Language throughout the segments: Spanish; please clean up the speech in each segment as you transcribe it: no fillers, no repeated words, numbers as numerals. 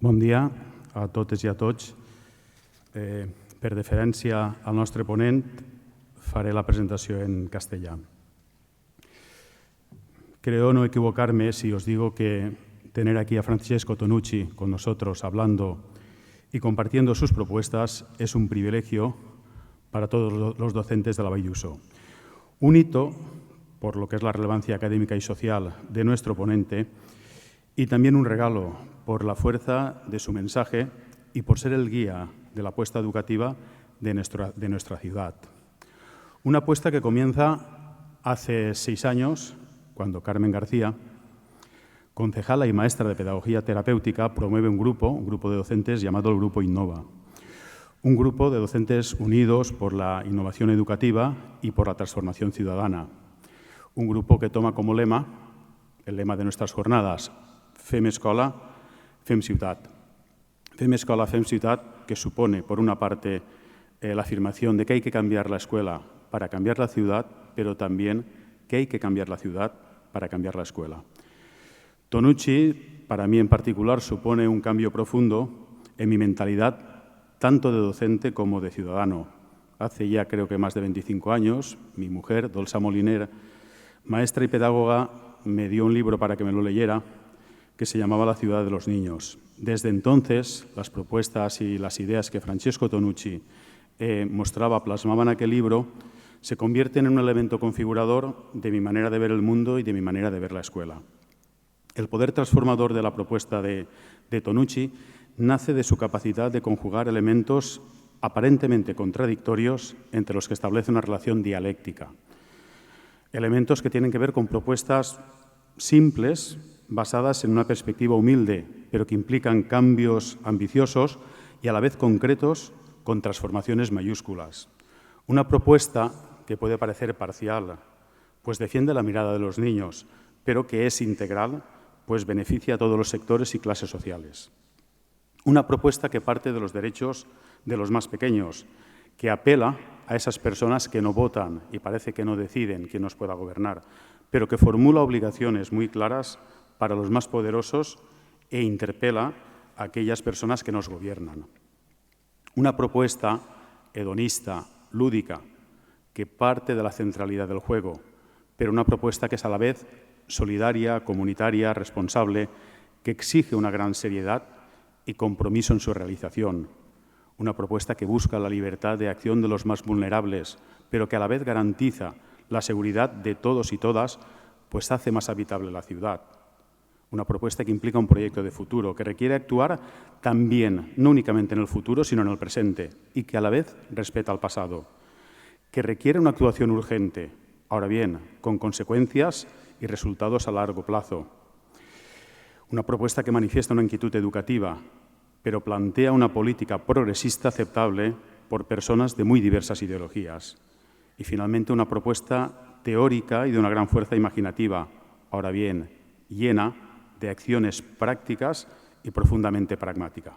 Bon dia a totes i a tots. Per deferència al nostre ponent, faré la presentació en castellà. Creo no equivocarme si os digo que tener aquí a Francesco Tonucci con nosotros hablando y compartiendo sus propuestas es un privilegio para todos los docentes de la Vall d'Uixó. Un hito, por lo que es la relevancia académica y social de nuestro ponente, y también un regalo por la fuerza de su mensaje y por ser el guía de la apuesta educativa de nuestra ciudad. Una apuesta que comienza hace 6 años, cuando Carmen García, concejala y maestra de Pedagogía Terapéutica, promueve un grupo de docentes llamado el Grupo Innova. Un grupo de docentes unidos por la innovación educativa y por la transformación ciudadana. Un grupo que toma como lema, el lema de nuestras jornadas, Fem Escola, Fem Ciutat. Fem Escola, Fem Ciutat, que supone, por una parte, la afirmación de que hay que cambiar la escuela para cambiar la ciudad, pero también que hay que cambiar la ciudad para cambiar la escuela. Tonucci, para mí en particular, supone un cambio profundo en mi mentalidad, tanto de docente como de ciudadano. Hace ya creo que más de 25 años, mi mujer, Dolça Moliner, maestra y pedagoga, me dio un libro para que me lo leyera, que se llamaba La ciudad de los niños. Desde entonces, las propuestas y las ideas que Francesco Tonucci plasmaba en aquel libro, se convierten en un elemento configurador de mi manera de ver el mundo y de mi manera de ver la escuela. El poder transformador de la propuesta de Tonucci nace de su capacidad de conjugar elementos aparentemente contradictorios entre los que establece una relación dialéctica. Elementos que tienen que ver con propuestas simples, basadas en una perspectiva humilde, pero que implican cambios ambiciosos y a la vez concretos con transformaciones mayúsculas. Una propuesta que puede parecer parcial, pues defiende la mirada de los niños, pero que es integral, pues beneficia a todos los sectores y clases sociales. Una propuesta que parte de los derechos de los más pequeños, que apela a esas personas que no votan y parece que no deciden quién nos pueda gobernar, pero que formula obligaciones muy claras para los más poderosos e interpela a aquellas personas que nos gobiernan. Una propuesta hedonista, lúdica, que parte de la centralidad del juego, pero una propuesta que es a la vez solidaria, comunitaria, responsable, que exige una gran seriedad y compromiso en su realización. Una propuesta que busca la libertad de acción de los más vulnerables, pero que a la vez garantiza la seguridad de todos y todas, pues hace más habitable la ciudad. Una propuesta que implica un proyecto de futuro, que requiere actuar también, no únicamente en el futuro, sino en el presente, y que a la vez respeta al pasado. Que requiere una actuación urgente, ahora bien, con consecuencias y resultados a largo plazo. Una propuesta que manifiesta una inquietud educativa, pero plantea una política progresista aceptable por personas de muy diversas ideologías. Y finalmente una propuesta teórica y de una gran fuerza imaginativa, ahora bien, llena de acciones prácticas y profundamente pragmáticas.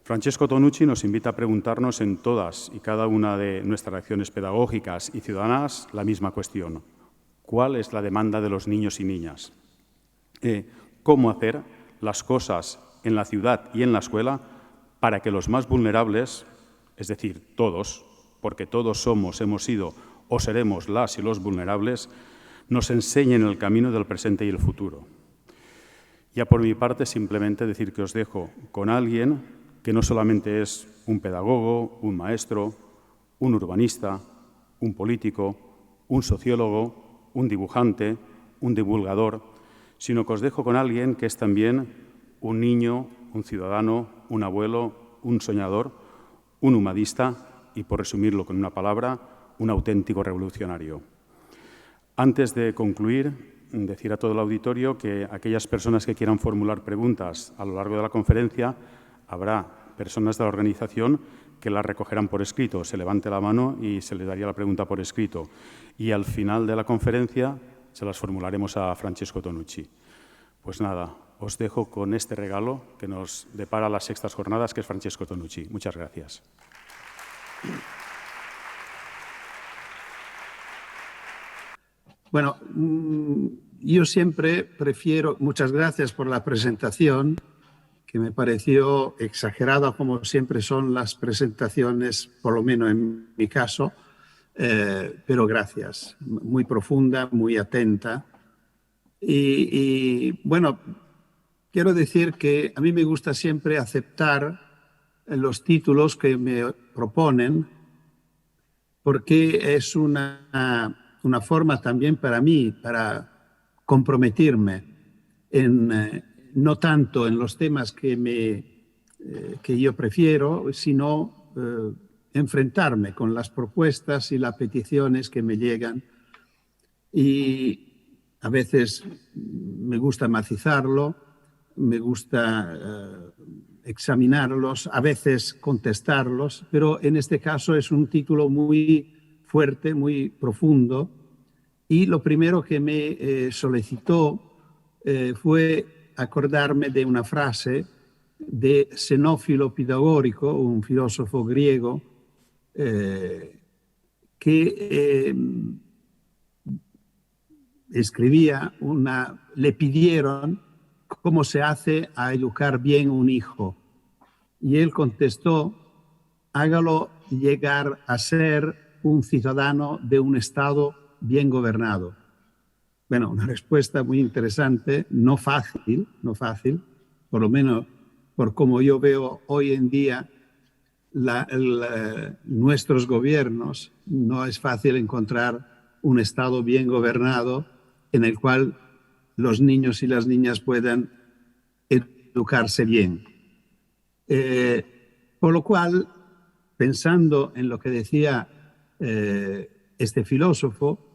Francesco Tonucci nos invita a preguntarnos en todas y cada una de nuestras acciones pedagógicas y ciudadanas la misma cuestión. ¿Cuál es la demanda de los niños y niñas? ¿Cómo hacer las cosas en la ciudad y en la escuela para que los más vulnerables, es decir, todos, porque todos somos, hemos sido o seremos las y los vulnerables, nos enseñen el camino del presente y el futuro? Ya por mi parte, simplemente decir que os dejo con alguien que no solamente es un pedagogo, un maestro, un urbanista, un político, un sociólogo, un dibujante, un divulgador, sino que os dejo con alguien que es también un niño, un ciudadano, un abuelo, un soñador, un humanista y, por resumirlo con una palabra, un auténtico revolucionario. Antes de concluir, decir a todo el auditorio que aquellas personas que quieran formular preguntas a lo largo de la conferencia, habrá personas de la organización que las recogerán por escrito. Se levante la mano y se le daría la pregunta por escrito. Y al final de la conferencia se las formularemos a Francesco Tonucci. Pues nada, os dejo con este regalo que nos depara las sextas jornadas, que es Francesco Tonucci. Muchas gracias. Bueno, yo siempre prefiero, muchas gracias por la presentación, que me pareció exagerada, como siempre son las presentaciones, por lo menos en mi caso, pero gracias, muy profunda, muy atenta. Bueno, quiero decir que a mí me gusta siempre aceptar los títulos que me proponen, porque es una forma también para mí, para comprometerme no tanto en los temas que yo prefiero, sino enfrentarme con las propuestas y las peticiones que me llegan. Y a veces me gusta matizarlo, me gusta examinarlos, a veces contestarlos, pero en este caso es un título muy fuerte, muy profundo. Y lo primero que me solicitó fue acordarme de una frase de Xenófilo Pitagórico, un filósofo griego, que escribía le pidieron cómo se hace a educar bien un hijo. Y él contestó, hágalo llegar a ser un ciudadano de un Estado bien gobernado. Bueno, una respuesta muy interesante, no fácil, por lo menos por como yo veo hoy en día nuestros gobiernos, no es fácil encontrar un Estado bien gobernado en el cual los niños y las niñas puedan educarse bien. Por lo cual, pensando en lo que decía este filósofo,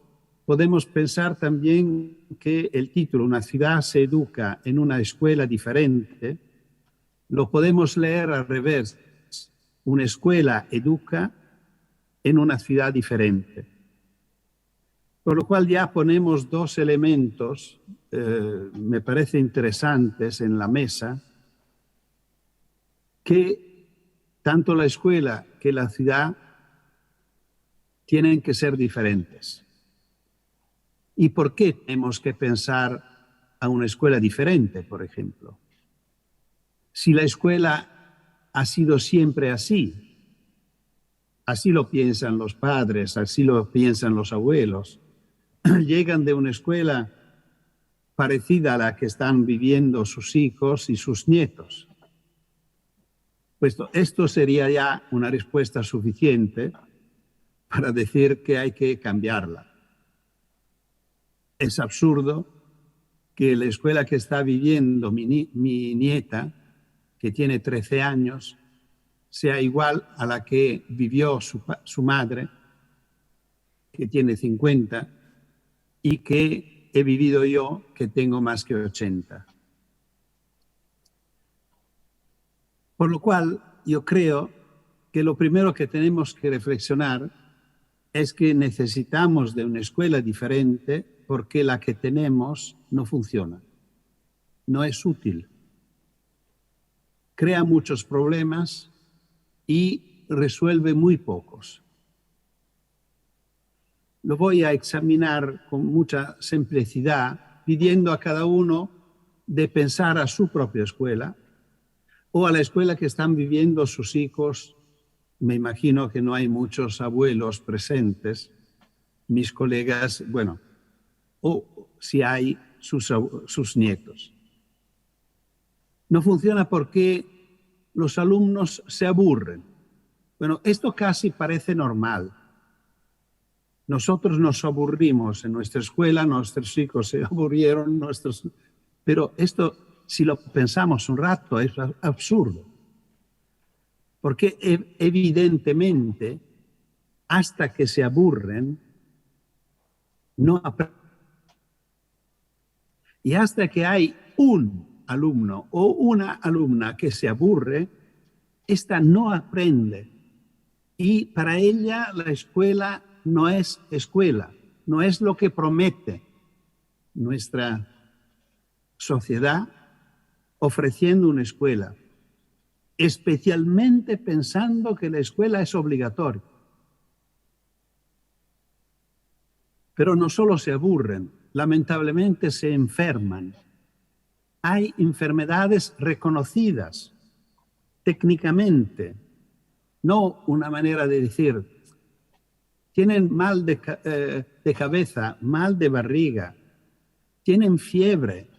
podemos pensar también que el título, Una ciudad se educa en una escuela diferente, lo podemos leer al revés. Una escuela educa en una ciudad diferente. Por lo cual ya ponemos dos elementos, me parece interesantes en la mesa, que tanto la escuela que la ciudad tienen que ser diferentes. ¿Y por qué tenemos que pensar a una escuela diferente, por ejemplo? Si la escuela ha sido siempre así, así lo piensan los padres, así lo piensan los abuelos, llegan de una escuela parecida a la que están viviendo sus hijos y sus nietos. Pues esto sería ya una respuesta suficiente para decir que hay que cambiarla. Es absurdo que la escuela que está viviendo mi nieta, que tiene 13 años, sea igual a la que vivió su madre, que tiene 50, y que he vivido yo, que tengo más que 80. Por lo cual, yo creo que lo primero que tenemos que reflexionar es que necesitamos de una escuela diferente porque la que tenemos no funciona, no es útil, crea muchos problemas y resuelve muy pocos. Lo voy a examinar con mucha simplicidad, pidiendo a cada uno de pensar a su propia escuela o a la escuela que están viviendo sus hijos. Me imagino que no hay muchos abuelos presentes, mis colegas, bueno, o si hay sus nietos. No funciona porque los alumnos se aburren. Bueno, esto casi parece normal. Nosotros nos aburrimos en nuestra escuela, nuestros hijos se aburrieron, pero esto, si lo pensamos un rato, es absurdo. Porque evidentemente, hasta que se aburren, no aprenden. Y hasta que hay un alumno o una alumna que se aburre, esta no aprende. Y para ella la escuela no es escuela, no es lo que promete nuestra sociedad ofreciendo una escuela, especialmente pensando que la escuela es obligatoria. Pero no solo se aburren, lamentablemente se enferman. hay enfermedades reconocidas técnicamente, no una manera de decir, tienen mal de cabeza, mal de barriga, tienen fiebre,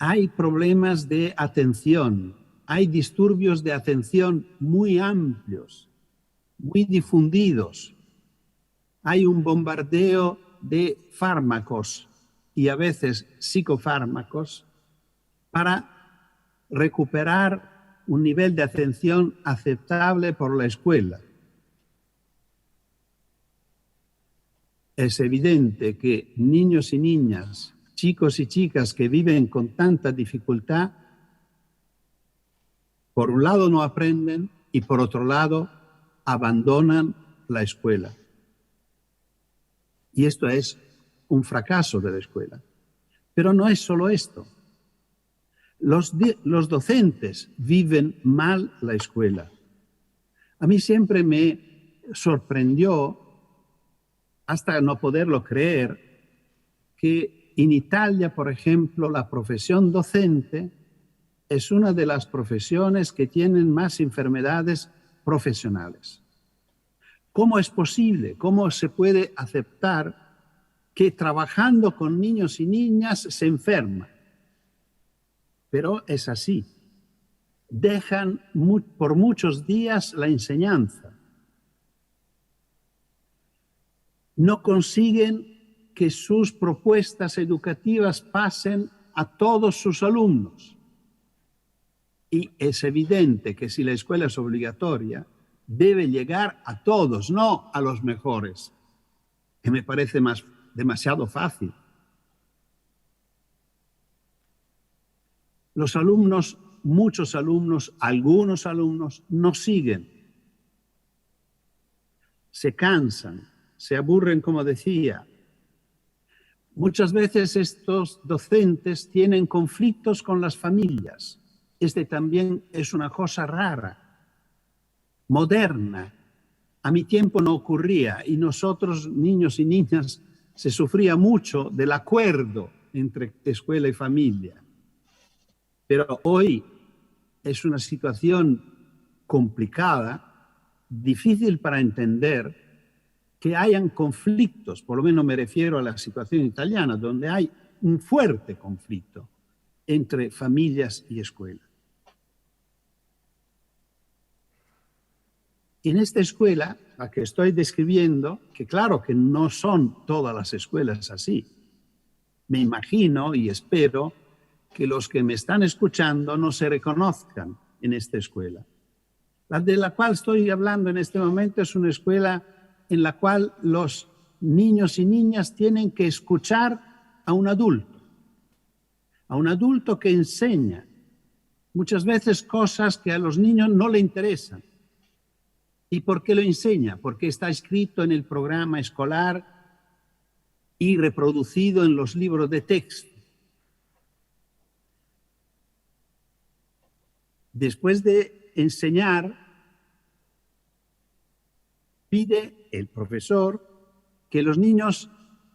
hay problemas de atención, hay disturbios de atención muy amplios, muy difundidos, hay un bombardeo de fármacos y a veces psicofármacos para recuperar un nivel de atención aceptable por la escuela. Es evidente que niños y niñas, chicos y chicas que viven con tanta dificultad, por un lado no aprenden y por otro lado abandonan la escuela. Y esto es un fracaso de la escuela. Pero no es solo esto. Los docentes viven mal la escuela. A mí siempre me sorprendió, hasta no poderlo creer, que en Italia, por ejemplo, la profesión docente es una de las profesiones que tienen más enfermedades profesionales. ¿Cómo es posible? ¿Cómo se puede aceptar que trabajando con niños y niñas se enferma? Pero es así. Dejan por muchos días la enseñanza. No consiguen que sus propuestas educativas pasen a todos sus alumnos. Y es evidente que si la escuela es obligatoria, debe llegar a todos, no a los mejores, que me parece demasiado fácil. Los alumnos, muchos alumnos, algunos alumnos no siguen. Se cansan, se aburren, como decía. Muchas veces estos docentes tienen conflictos con las familias. Este también es una cosa rara, moderna. A mi tiempo no ocurría y nosotros, niños y niñas, se sufría mucho del acuerdo entre escuela y familia. Pero hoy es una situación complicada, difícil para entender, que hayan conflictos, por lo menos me refiero a la situación italiana, donde hay un fuerte conflicto entre familias y escuela. En esta escuela, la que estoy describiendo, que claro que no son todas las escuelas así, me imagino y espero que los que me están escuchando no se reconozcan en esta escuela. La de la cual estoy hablando en este momento es una escuela en la cual los niños y niñas tienen que escuchar a un adulto que enseña muchas veces cosas que a los niños no le interesan. ¿Y por qué lo enseña? Porque está escrito en el programa escolar y reproducido en los libros de texto. Después de enseñar, pide el profesor que los niños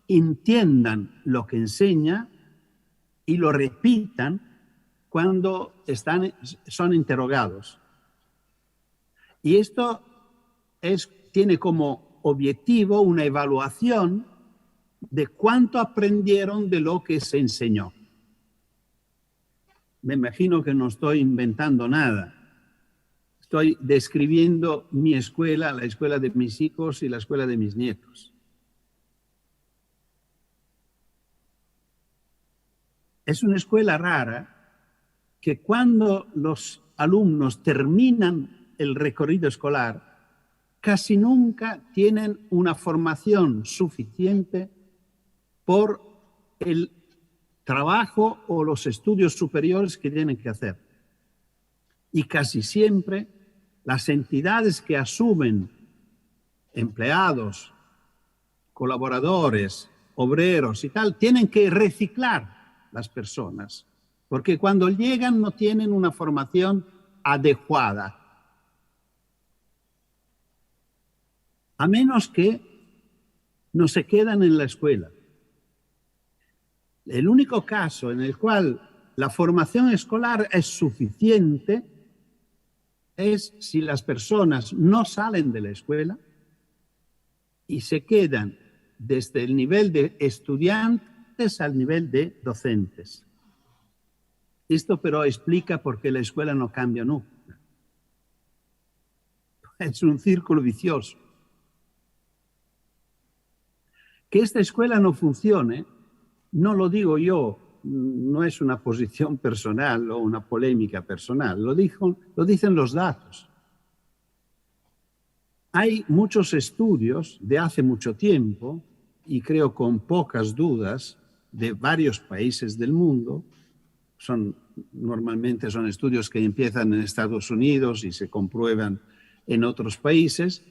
entiendan lo que enseña y lo repitan cuando son interrogados. Y esto tiene como objetivo una evaluación de cuánto aprendieron de lo que se enseñó. Me imagino que no estoy inventando nada. Estoy describiendo mi escuela, la escuela de mis hijos y la escuela de mis nietos. Es una escuela rara que cuando los alumnos terminan el recorrido escolar, casi nunca tienen una formación suficiente por el trabajo o los estudios superiores que tienen que hacer. Y casi siempre las entidades que asumen empleados, colaboradores, obreros y tal, tienen que reciclar las personas, porque cuando llegan no tienen una formación adecuada. A menos que no se quedan en la escuela. El único caso en el cual la formación escolar es suficiente es si las personas no salen de la escuela y se quedan desde el nivel de estudiantes al nivel de docentes. Esto pero explica por qué la escuela no cambia nunca. Es un círculo vicioso. Que esta escuela no funcione, no lo digo yo, no es una posición personal o una polémica personal, lo dicen los datos. Hay muchos estudios de hace mucho tiempo, y creo con pocas dudas, de varios países del mundo. Normalmente son estudios que empiezan en Estados Unidos y se comprueban en otros países,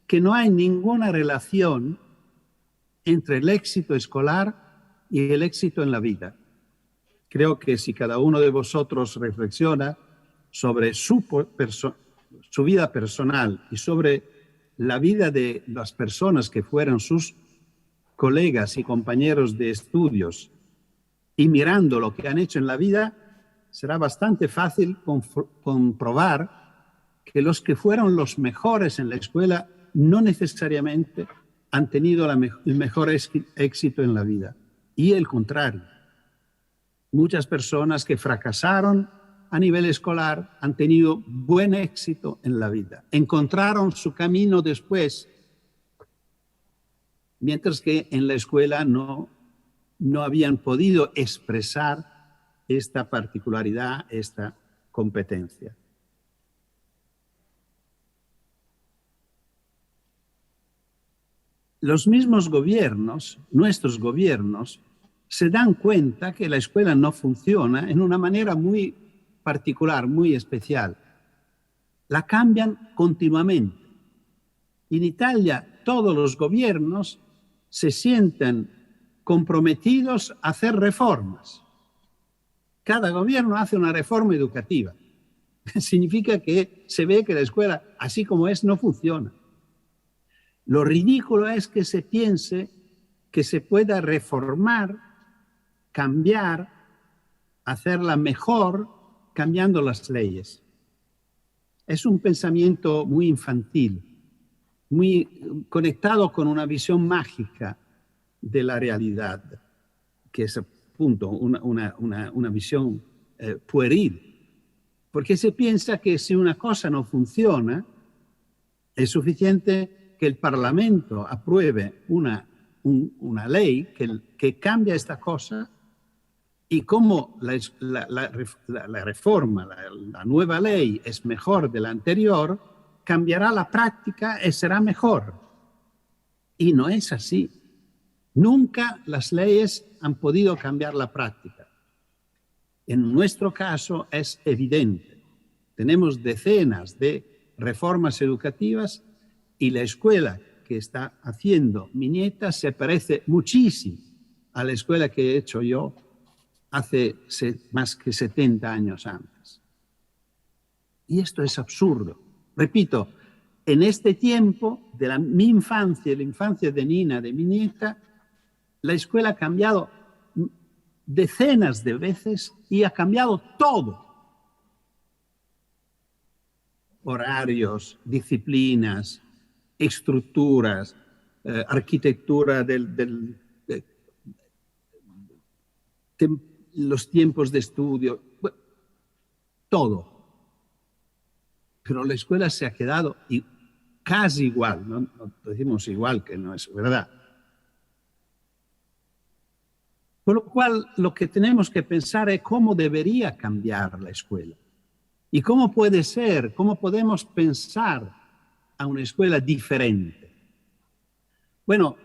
que no hay ninguna relación entre el éxito escolar y el éxito en la vida. Creo que si cada uno de vosotros reflexiona sobre su vida personal y sobre la vida de las personas que fueron sus colegas y compañeros de estudios, y mirando lo que han hecho en la vida, será bastante fácil comprobar que los que fueron los mejores en la escuela no necesariamente han tenido el mejor éxito en la vida. Y el contrario. Muchas personas que fracasaron a nivel escolar han tenido buen éxito en la vida. Encontraron su camino después, mientras que en la escuela no habían podido expresar esta particularidad, esta competencia. Los mismos gobiernos, nuestros gobiernos, se dan cuenta que la escuela no funciona en una manera muy particular, muy especial. La cambian continuamente. En Italia, todos los gobiernos se sienten comprometidos a hacer reformas. Cada gobierno hace una reforma educativa. Significa que se ve que la escuela, así como es, no funciona. Lo ridículo es que se piense que se pueda reformar, cambiar, hacerla mejor, cambiando las leyes. Es un pensamiento muy infantil, muy conectado con una visión mágica de la realidad, que es, punto, una visión pueril. Porque se piensa que si una cosa no funciona, es suficiente que el Parlamento apruebe una ley que cambia esta cosa, y como la reforma, la nueva ley es mejor de la anterior, cambiará la práctica y será mejor. Y no es así. Nunca las leyes han podido cambiar la práctica. En nuestro caso es evidente. Tenemos decenas de reformas educativas y la escuela que está haciendo mi nieta se parece muchísimo a la escuela que he hecho yo hace más que 70 años antes. Y esto es absurdo. Repito, en este tiempo de mi infancia y la infancia de Nina, de mi nieta, la escuela ha cambiado decenas de veces y ha cambiado todo. Horarios, disciplinas, estructuras, arquitectura los tiempos de estudio, todo. Pero la escuela se ha quedado casi igual, no decimos igual, que no es verdad. Por lo cual, lo que tenemos que pensar es cómo debería cambiar la escuela. Y cómo puede ser, cómo podemos pensar a una escuela diferente. Bueno,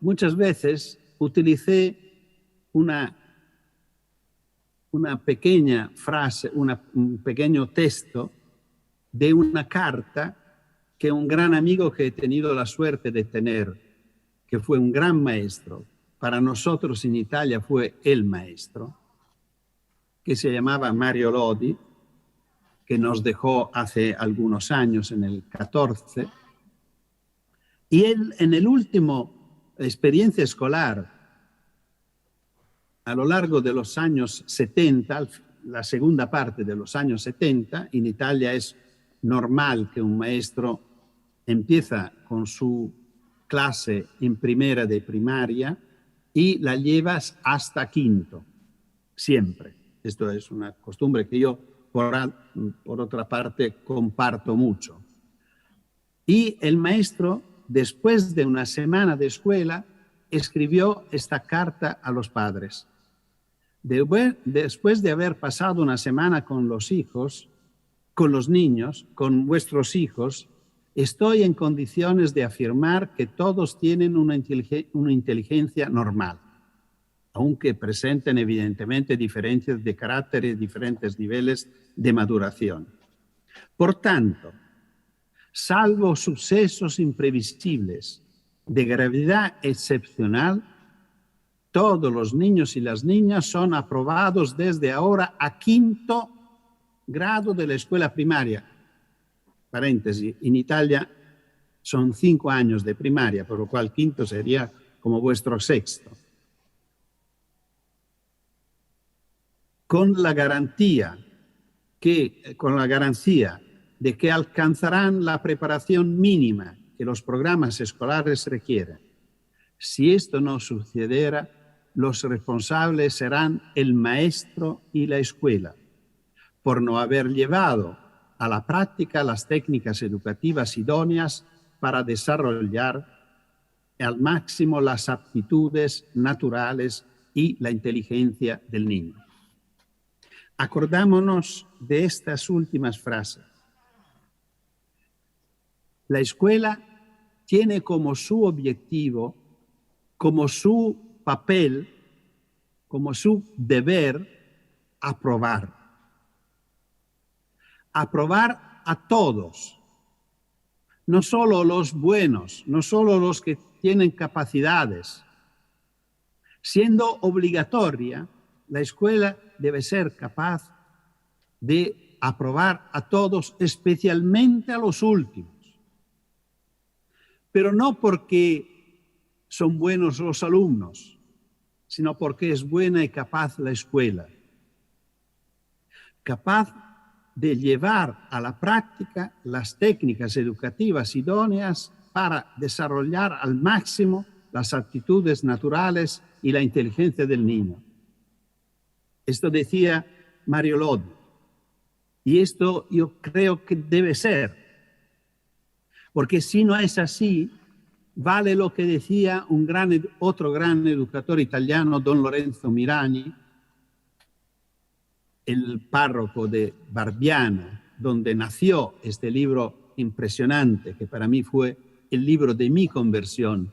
muchas veces utilicé una pequeña frase, un pequeño texto de una carta que un gran amigo que he tenido la suerte de tener, que fue un gran maestro, para nosotros en Italia fue el maestro, que se llamaba Mario Lodi, que nos dejó hace algunos años, en el 14. Y él, en el último experiencia escolar, a lo largo de los años 70, la segunda parte de los años 70, en Italia es normal que un maestro empieza con su clase en primera de primaria y la llevas hasta quinto, siempre. Esto es una costumbre que yo, por otra parte, comparto mucho. Y el maestro, después de una semana de escuela, escribió esta carta a los padres. Después de haber pasado una semana con los hijos, con los niños, con vuestros hijos, estoy en condiciones de afirmar que todos tienen una inteligencia normal, aunque presenten evidentemente diferencias de carácter y diferentes niveles de maduración. Por tanto, salvo sucesos imprevisibles de gravedad excepcional, todos los niños y las niñas son aprobados desde ahora a quinto grado de la escuela primaria. Paréntesis, en Italia son 5 años de primaria, por lo cual quinto sería como vuestro sexto. Con la garantía de que alcanzarán la preparación mínima que los programas escolares requieren. Si esto no sucediera, los responsables serán el maestro y la escuela, por no haber llevado a la práctica las técnicas educativas idóneas para desarrollar al máximo las aptitudes naturales y la inteligencia del niño. Acordámonos de estas últimas frases. La escuela tiene como su objetivo, como su papel, como su deber, aprobar. Aprobar a todos, no solo los buenos, no solo los que tienen capacidades. Siendo obligatoria, la escuela debe ser capaz de aprobar a todos, especialmente a los últimos. Pero no porque son buenos los alumnos, sino porque es buena y capaz la escuela. Capaz de llevar a la práctica las técnicas educativas idóneas para desarrollar al máximo las aptitudes naturales y la inteligencia del niño. Esto decía Mario Lodi. Y esto yo creo que debe ser. Porque si no es así, vale lo que decía otro gran educador italiano, Don Lorenzo Mirani, el párroco de Barbiana, donde nació este libro impresionante, que para mí fue el libro de mi conversión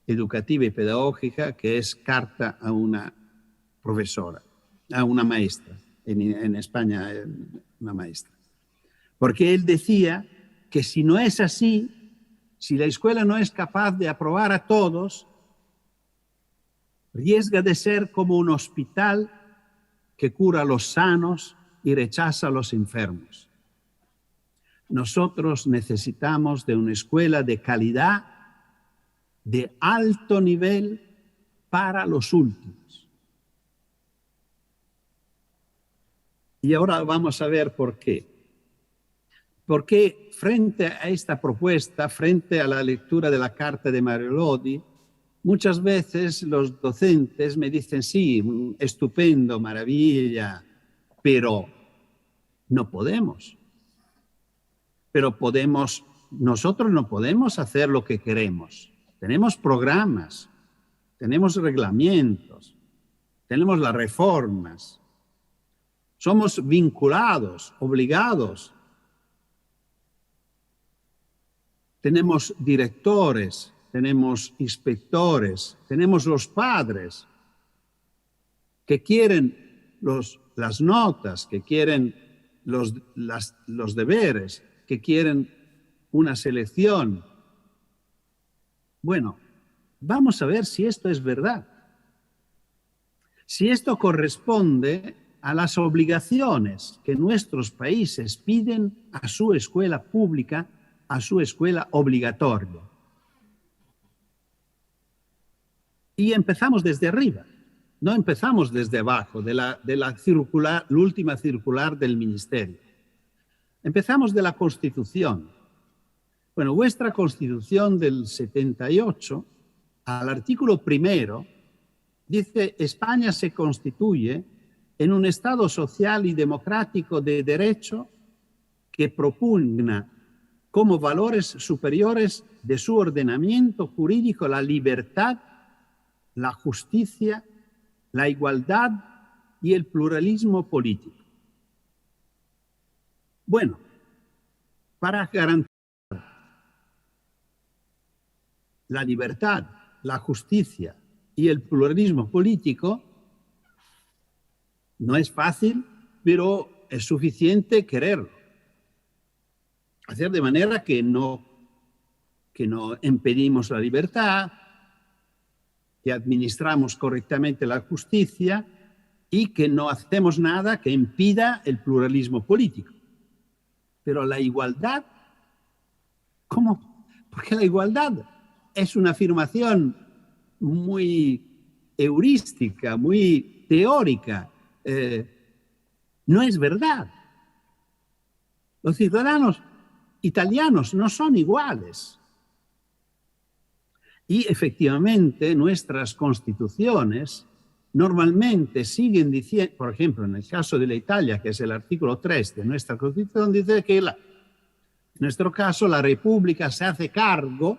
educativa y pedagógica, que es Carta a una profesora, a una maestra, en España una maestra. Porque él decía que si no es así, si la escuela no es capaz de aprobar a todos, riesga de ser como un hospital que cura a los sanos y rechaza a los enfermos. Nosotros necesitamos de una escuela de calidad, de alto nivel para los últimos. Y ahora vamos a ver por qué. Porque frente a esta propuesta, frente a la lectura de la carta de Mario Lodi, muchas veces los docentes me dicen, sí, estupendo, maravilla, pero no podemos. Pero nosotros no podemos hacer lo que queremos. Tenemos programas, tenemos reglamentos, tenemos las reformas. Somos vinculados, obligados. Tenemos directores, tenemos inspectores, tenemos los padres que quieren las notas, que quieren los deberes, que quieren una selección. Bueno, vamos a ver si esto es verdad. Si esto corresponde a las obligaciones que nuestros países piden a su escuela pública, a su escuela obligatoria. Y empezamos desde arriba. no empezamos desde abajo, de la circular, la última circular del Ministerio. Empezamos de la Constitución. Bueno, vuestra Constitución del 78, al artículo 1, dice: España se constituye en un Estado social y democrático de derecho que propugna como valores superiores de su ordenamiento jurídico la libertad, la justicia, la igualdad y el pluralismo político. Bueno, para garantizar la libertad, la justicia y el pluralismo político, no es fácil, pero es suficiente quererlo. Hacer de manera que no impedimos la libertad, que administramos correctamente la justicia y que no hacemos nada que impida el pluralismo político. Pero la igualdad, ¿cómo? Porque la igualdad es una afirmación muy heurística, muy teórica. No es verdad. Los ciudadanos italianos no son iguales. Y efectivamente nuestras constituciones normalmente siguen diciendo, por ejemplo, en el caso de la Italia, que es el artículo 3 de nuestra Constitución, dice que en nuestro caso la República se hace cargo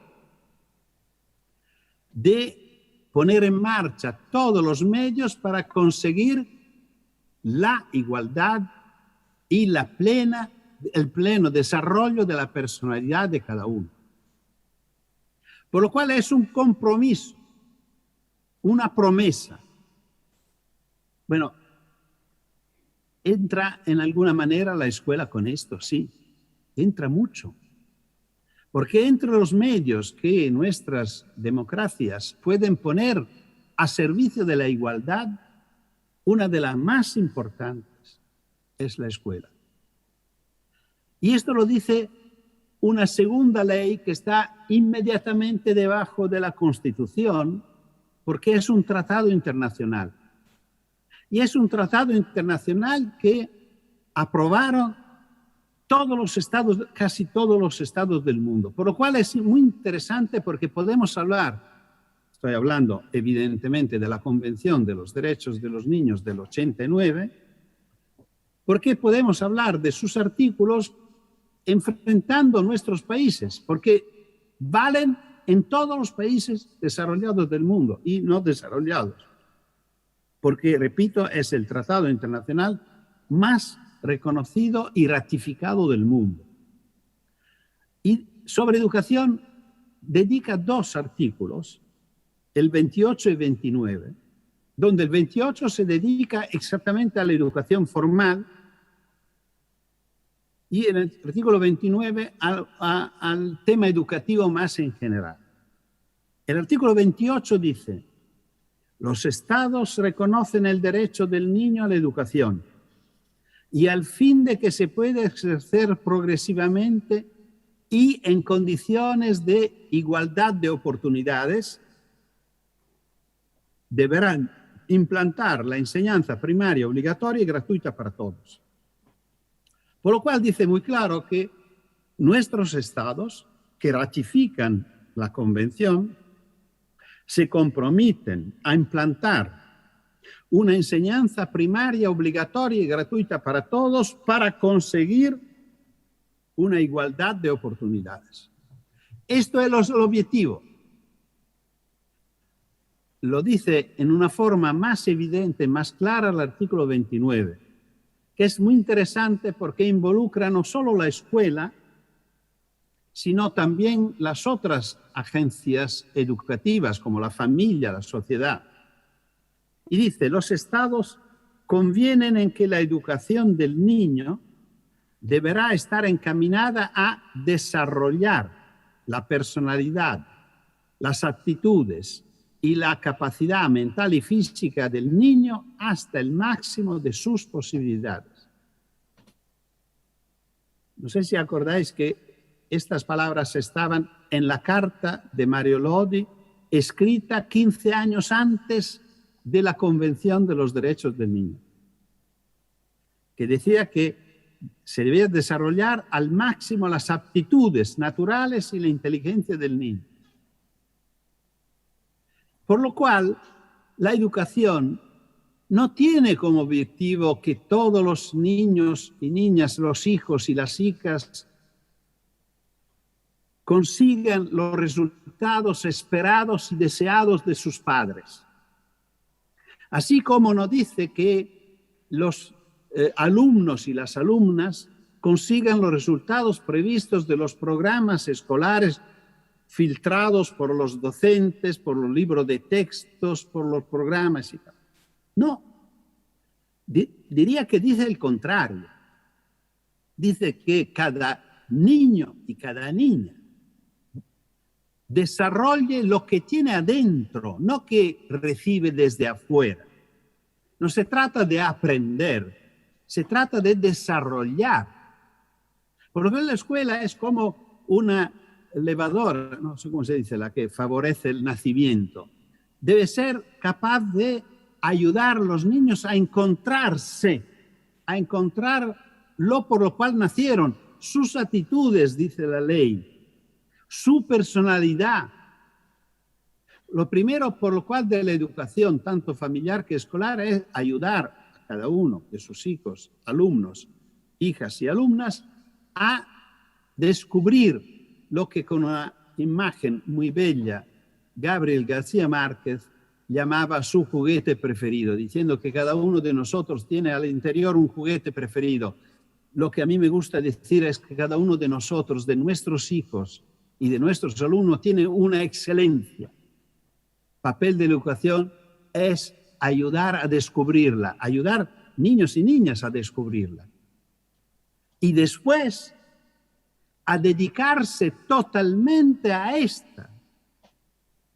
de poner en marcha todos los medios para conseguir la igualdad y el pleno desarrollo de la personalidad de cada uno. Por lo cual es un compromiso, una promesa. Bueno, ¿entra en alguna manera la escuela con esto? Sí, entra mucho. Porque entre los medios que nuestras democracias pueden poner a servicio de la igualdad, una de las más importantes es la escuela. Y esto lo dice una segunda ley que está inmediatamente debajo de la Constitución, porque es un tratado internacional. Y es un tratado internacional que aprobaron todos los estados, casi todos los estados del mundo. Por lo cual es muy interesante porque podemos hablar, estoy hablando evidentemente de la Convención de los Derechos de los Niños del 89, porque podemos hablar de sus artículos enfrentando nuestros países, porque valen en todos los países desarrollados del mundo y no desarrollados. Porque, repito, es el tratado internacional más reconocido y ratificado del mundo. Y sobre educación dedica 2 artículos, el 28 y 29, donde el 28 se dedica exactamente a la educación formal y en el artículo 29 al tema educativo más en general. El artículo 28 dice: los estados reconocen el derecho del niño a la educación y al fin de que se pueda exercer progresivamente y en condiciones de igualdad de oportunidades, deberán implantar la enseñanza primaria obligatoria y gratuita para todos. Por lo cual dice muy claro que nuestros estados que ratifican la Convención se comprometen a implantar una enseñanza primaria obligatoria y gratuita para todos para conseguir una igualdad de oportunidades. Esto es el objetivo. Lo dice en una forma más evidente, más clara el artículo 29, que es muy interesante porque involucra no solo la escuela, sino también las otras agencias educativas como la familia, la sociedad. Y dice: los estados convienen en que la educación del niño deberá estar encaminada a desarrollar la personalidad, las aptitudes y la capacidad mental y física del niño hasta el máximo de sus posibilidades. No sé si acordáis que estas palabras estaban en la carta de Mario Lodi, escrita 15 años antes de la Convención de los Derechos del Niño, que decía que se debía desarrollar al máximo las aptitudes naturales y la inteligencia del niño. Por lo cual, la educación no tiene como objetivo que todos los niños y niñas, los hijos y las hijas, consigan los resultados esperados y deseados de sus padres. Así como no dice que los alumnos y las alumnas consigan los resultados previstos de los programas escolares filtrados por los docentes, por los libros de textos, por los programas y tal. No, diría que dice el contrario. Dice que cada niño y cada niña desarrolle lo que tiene adentro, no que recibe desde afuera. No se trata de aprender, se trata de desarrollar. Por lo que la escuela es como una elevadora, no sé cómo se dice, la que favorece el nacimiento. Debe ser capaz de ayudar a los niños a encontrarse, a encontrar lo por lo cual nacieron, sus actitudes, dice la ley, su personalidad. Lo primero por lo cual de la educación, tanto familiar que escolar, es ayudar a cada uno de sus hijos, alumnos, hijas y alumnas a descubrir lo que con una imagen muy bella Gabriel García Márquez llamaba su juguete preferido, diciendo que cada uno de nosotros tiene al interior un juguete preferido. Lo que a mí me gusta decir es que cada uno de nosotros, de nuestros hijos y de nuestros alumnos, tiene una excelencia. Papel de la educación es ayudar a descubrirla, ayudar niños y niñas a descubrirla. Y después a dedicarse totalmente a esta,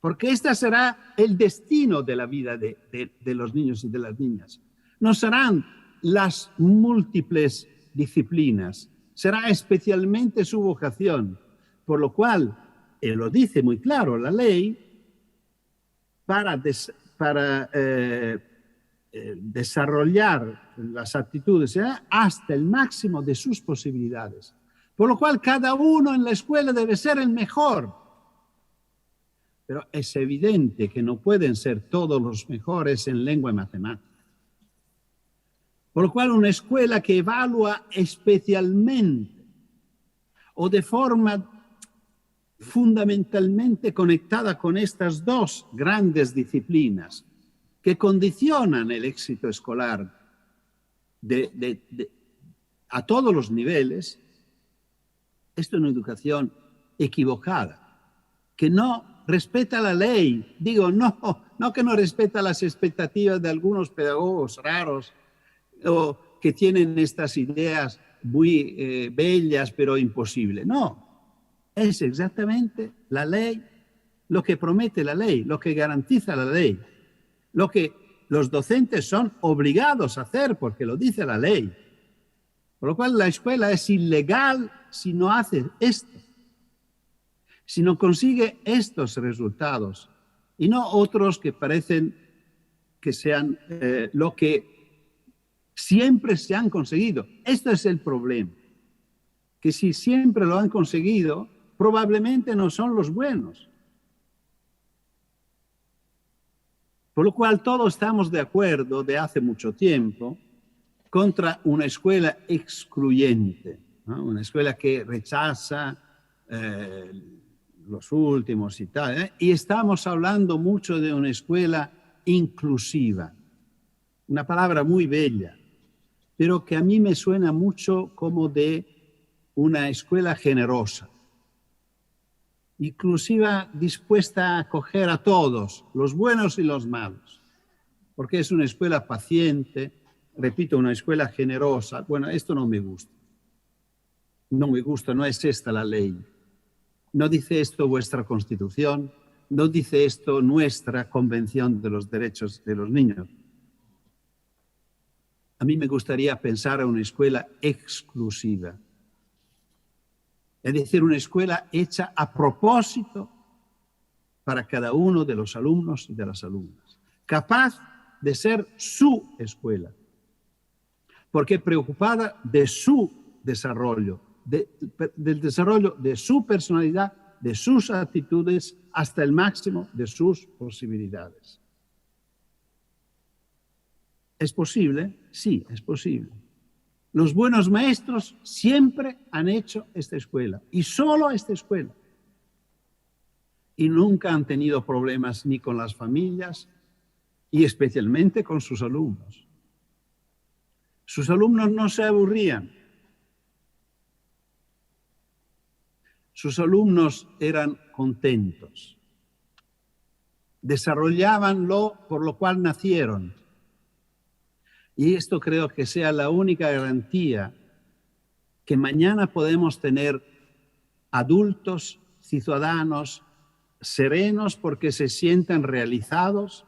porque esta será el destino de la vida de los niños y de las niñas. No serán las múltiples disciplinas, será especialmente su vocación, por lo cual, lo dice muy claro la ley, para desarrollar las actitudes hasta el máximo de sus posibilidades. Por lo cual, cada uno en la escuela debe ser el mejor. Pero es evidente que no pueden ser todos los mejores en lengua y matemática. Por lo cual, una escuela que evalúa especialmente o de forma fundamentalmente conectada con estas dos grandes disciplinas que condicionan el éxito escolar a todos los niveles, esto es una educación equivocada, que no respeta la ley. Digo, no que no respeta las expectativas de algunos pedagogos raros o que tienen estas ideas muy bellas pero imposibles. No. Es exactamente la ley, lo que promete la ley, lo que garantiza la ley, lo que los docentes son obligados a hacer porque lo dice la ley. Por lo cual la escuela es ilegal si no hace esto, si no consigue estos resultados y no otros que parecen que sean lo que siempre se han conseguido. Esto es el problema, que si siempre lo han conseguido, probablemente no son los buenos. Por lo cual todos estamos de acuerdo de hace mucho tiempo contra una escuela excluyente, ¿no? Una escuela que rechaza los últimos y tal. Y estamos hablando mucho de una escuela inclusiva, una palabra muy bella, pero que a mí me suena mucho como de una escuela generosa. Inclusiva, dispuesta a acoger a todos, los buenos y los malos, porque es una escuela paciente, repito, una escuela generosa. Bueno, esto no me gusta. No me gusta, no es esta la ley. No dice esto vuestra Constitución, no dice esto nuestra Convención de los Derechos de los Niños. A mí me gustaría pensar en una escuela exclusiva. Es decir, una escuela hecha a propósito para cada uno de los alumnos y de las alumnas, capaz de ser su escuela, porque preocupada de su desarrollo, del desarrollo de su personalidad, de sus actitudes, hasta el máximo de sus posibilidades. ¿Es posible? Sí, es posible. Los buenos maestros siempre han hecho esta escuela, y solo esta escuela. Y nunca han tenido problemas ni con las familias, y especialmente con sus alumnos. Sus alumnos no se aburrían. Sus alumnos eran contentos. Desarrollaban lo por lo cual nacieron. Y esto creo que sea la única garantía que mañana podemos tener adultos, ciudadanos, serenos porque se sientan realizados,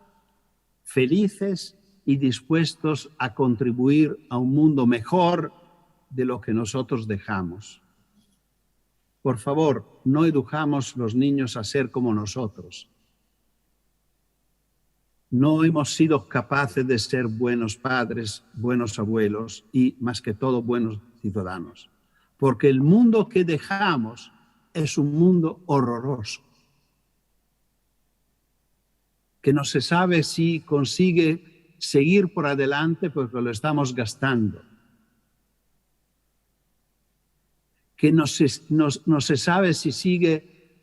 felices y dispuestos a contribuir a un mundo mejor de lo que nosotros dejamos. Por favor, no educamos los niños a ser como nosotros. No hemos sido capaces de ser buenos padres, buenos abuelos y, más que todo, buenos ciudadanos. Porque el mundo que dejamos es un mundo horroroso, que no se sabe si consigue seguir por adelante porque lo estamos gastando, que no se sabe si sigue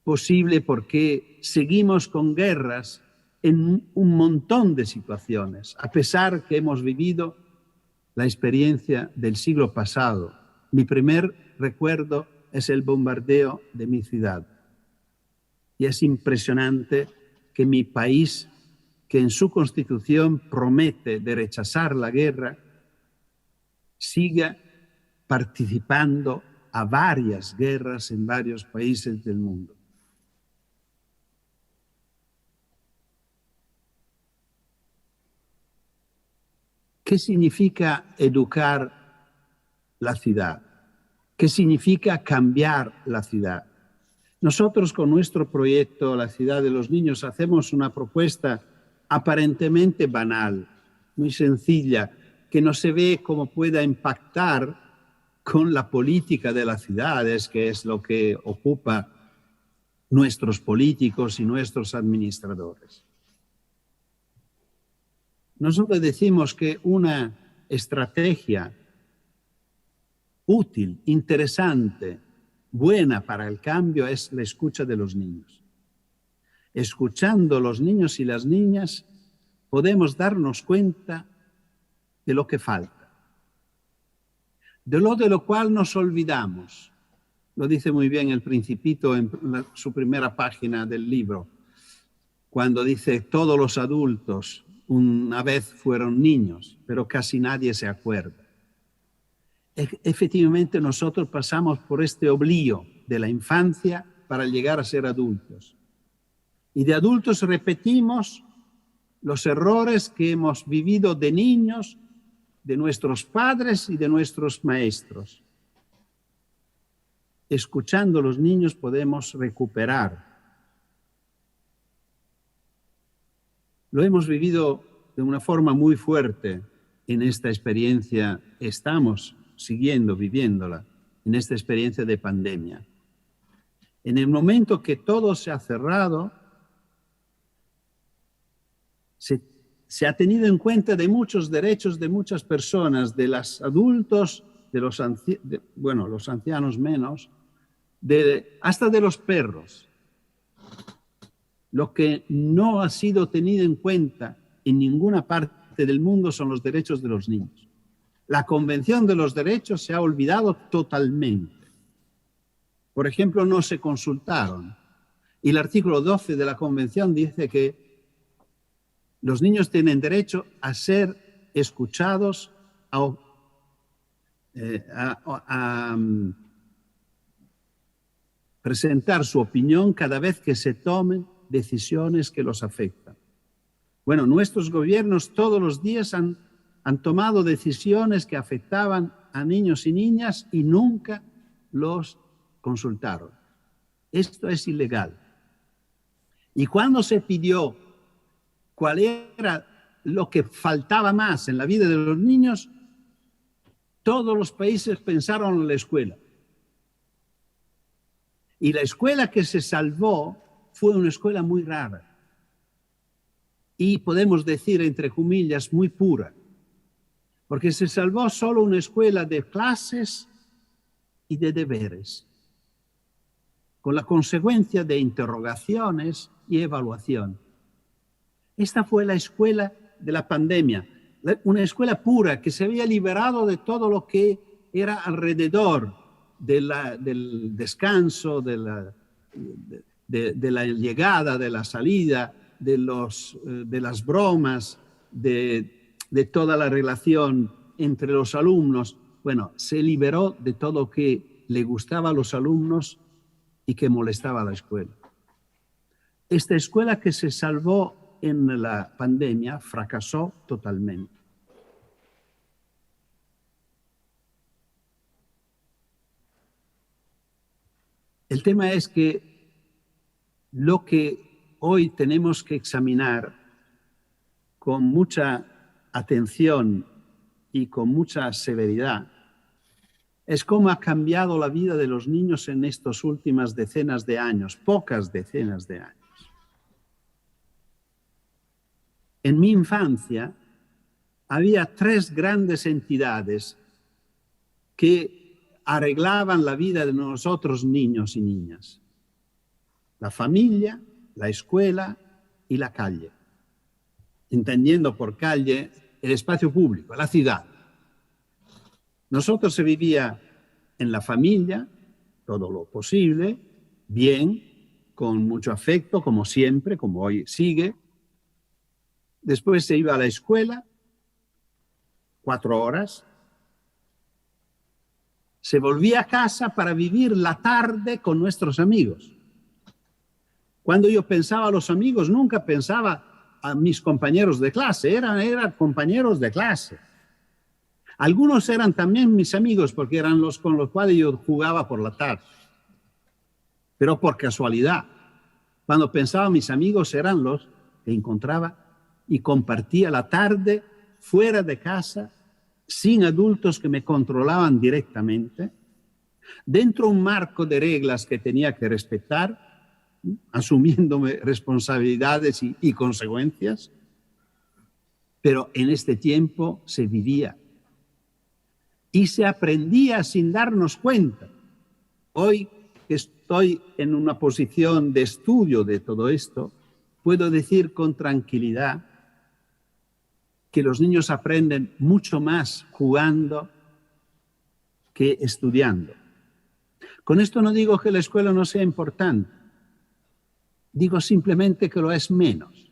posible porque seguimos con guerras en un montón de situaciones, a pesar que hemos vivido la experiencia del siglo pasado. Mi primer recuerdo es el bombardeo de mi ciudad. Y es impresionante que mi país, que en su constitución promete de rechazar la guerra, siga participando a varias guerras en varios países del mundo. ¿Qué significa educar la ciudad? ¿Qué significa cambiar la ciudad? Nosotros con nuestro proyecto La Ciudad de los Niños hacemos una propuesta aparentemente banal, muy sencilla, que no se ve cómo pueda impactar con la política de las ciudades, que es lo que ocupa nuestros políticos y nuestros administradores. Nosotros decimos que una estrategia útil, interesante, buena para el cambio es la escucha de los niños. Escuchando a los niños y las niñas podemos darnos cuenta de lo que falta, de lo cual nos olvidamos. Lo dice muy bien el Principito en su primera página del libro, cuando dice: todos los adultos una vez fueron niños, pero casi nadie se acuerda. Efectivamente, nosotros pasamos por este oblío de la infancia para llegar a ser adultos. Y de adultos repetimos los errores que hemos vivido de niños, de nuestros padres y de nuestros maestros. Escuchando a los niños podemos recuperar. Lo hemos vivido de una forma muy fuerte en esta experiencia, estamos viviéndola, en esta experiencia de pandemia. En el momento que todo se ha cerrado, se ha tenido en cuenta de muchos derechos de muchas personas, de los adultos, los ancianos menos, hasta de los perros. Lo que no ha sido tenido en cuenta en ninguna parte del mundo son los derechos de los niños. La Convención de los Derechos se ha olvidado totalmente. Por ejemplo, no se consultaron. Y el artículo 12 de la Convención dice que los niños tienen derecho a ser escuchados, a presentar su opinión cada vez que se tomen decisiones que los afectan. Bueno, nuestros gobiernos todos los días han tomado decisiones que afectaban a niños y niñas y nunca los consultaron. Esto es ilegal. Y cuando se pidió cuál era lo que faltaba más en la vida de los niños, todos los países pensaron en la escuela. Y la escuela que se salvó fue una escuela muy rara. Y podemos decir, entre comillas, muy pura. Porque se salvó solo una escuela de clases y de deberes, con la consecuencia de interrogaciones y evaluación. Esta fue la escuela de la pandemia, una escuela pura que se había liberado de todo lo que era alrededor del descanso, de la llegada, de la salida, de las bromas, de toda la relación entre los alumnos. Bueno, se liberó de todo lo que le gustaba a los alumnos y que molestaba a la escuela. Esta escuela que se salvó en la pandemia fracasó totalmente. El tema es que lo que hoy tenemos que examinar con mucha atención y con mucha severidad es cómo ha cambiado la vida de los niños en estas últimas decenas de años, pocas decenas de años. En mi infancia había 3 grandes entidades que arreglaban la vida de nosotros niños y niñas: la familia, la escuela y la calle. Entendiendo por calle el espacio público, la ciudad. Nosotros se vivía en la familia, todo lo posible, bien, con mucho afecto, como siempre, como hoy sigue. Después se iba a la escuela, 4 horas. Se volvía a casa para vivir la tarde con nuestros amigos. Cuando yo pensaba a los amigos, nunca pensaba a mis compañeros de clase, eran compañeros de clase. Algunos eran también mis amigos porque eran los con los cuales yo jugaba por la tarde. Pero por casualidad, cuando pensaba mis amigos eran los que encontraba y compartía la tarde fuera de casa, sin adultos que me controlaban directamente, dentro de un marco de reglas que tenía que respetar, asumiéndome responsabilidades y consecuencias, pero en este tiempo se vivía y se aprendía sin darnos cuenta. Hoy que estoy en una posición de estudio de todo esto, puedo decir con tranquilidad que los niños aprenden mucho más jugando que estudiando. Con esto no digo que la escuela no sea importante, digo simplemente que lo es menos.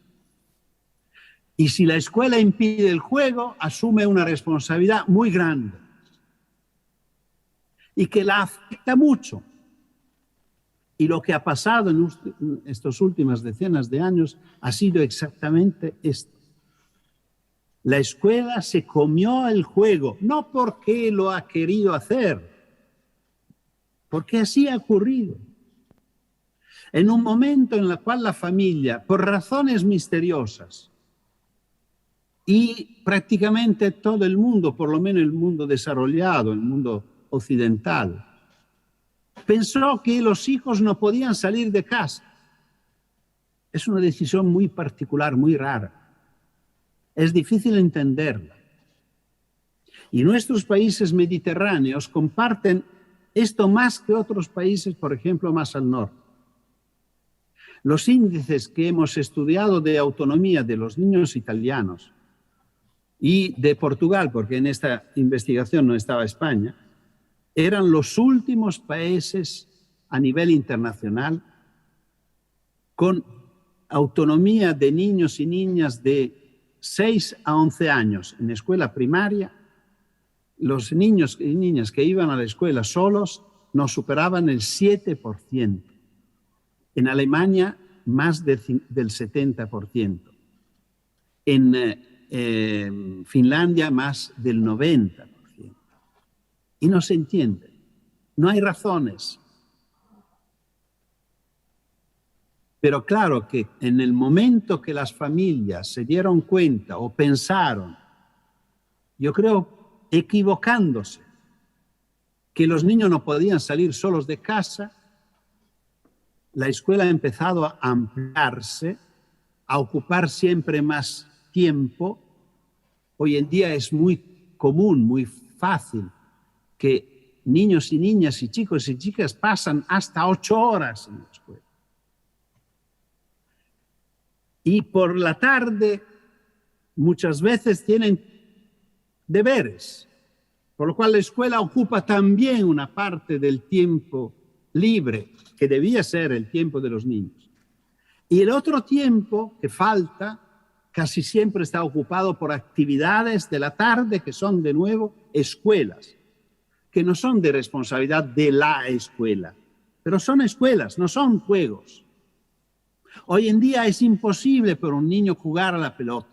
Y si la escuela impide el juego, asume una responsabilidad muy grande y que la afecta mucho. Y lo que ha pasado en estas últimas decenas de años ha sido exactamente esto. La escuela se comió el juego, no porque lo ha querido hacer, porque así ha ocurrido. En un momento en el cual la familia, por razones misteriosas, y prácticamente todo el mundo, por lo menos el mundo desarrollado, el mundo occidental, pensó que los hijos no podían salir de casa. Es una decisión muy particular, muy rara. Es difícil entenderla. Y nuestros países mediterráneos comparten esto más que otros países, por ejemplo, más al norte. Los índices que hemos estudiado de autonomía de los niños italianos y de Portugal, porque en esta investigación no estaba España, eran los últimos países a nivel internacional con autonomía de niños y niñas de 6 a 11 años en escuela primaria. Los niños y niñas que iban a la escuela solos no superaban el 7%. En Alemania, más del 70%. En Finlandia, más del 90%. Y no se entiende. No hay razones. Pero claro que en el momento que las familias se dieron cuenta o pensaron, yo creo equivocándose, que los niños no podían salir solos de casa, la escuela ha empezado a ampliarse, a ocupar siempre más tiempo. Hoy en día es muy común, muy fácil que niños y niñas y chicos y chicas pasan hasta 8 horas en la escuela. Y por la tarde muchas veces tienen deberes, por lo cual la escuela ocupa también una parte del tiempo libre, que debía ser el tiempo de los niños. Y el otro tiempo que falta casi siempre está ocupado por actividades de la tarde, que son de nuevo escuelas, que no son de responsabilidad de la escuela, pero son escuelas, no son juegos. Hoy en día es imposible para un niño jugar a la pelota.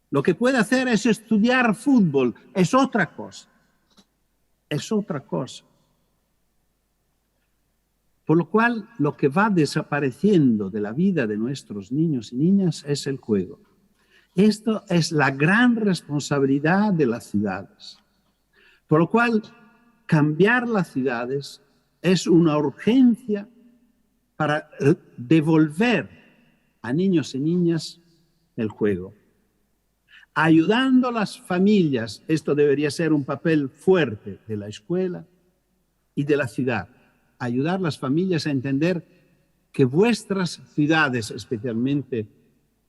Lo que puede hacer es estudiar fútbol, es otra cosa. Es otra cosa. Por lo cual, lo que va desapareciendo de la vida de nuestros niños y niñas es el juego. Esto es la gran responsabilidad de las ciudades. Por lo cual, cambiar las ciudades es una urgencia para devolver a niños y niñas el juego. Ayudando a las familias, esto debería ser un papel fuerte de la escuela y de la ciudad. Ayudar a las familias a entender que vuestras ciudades, especialmente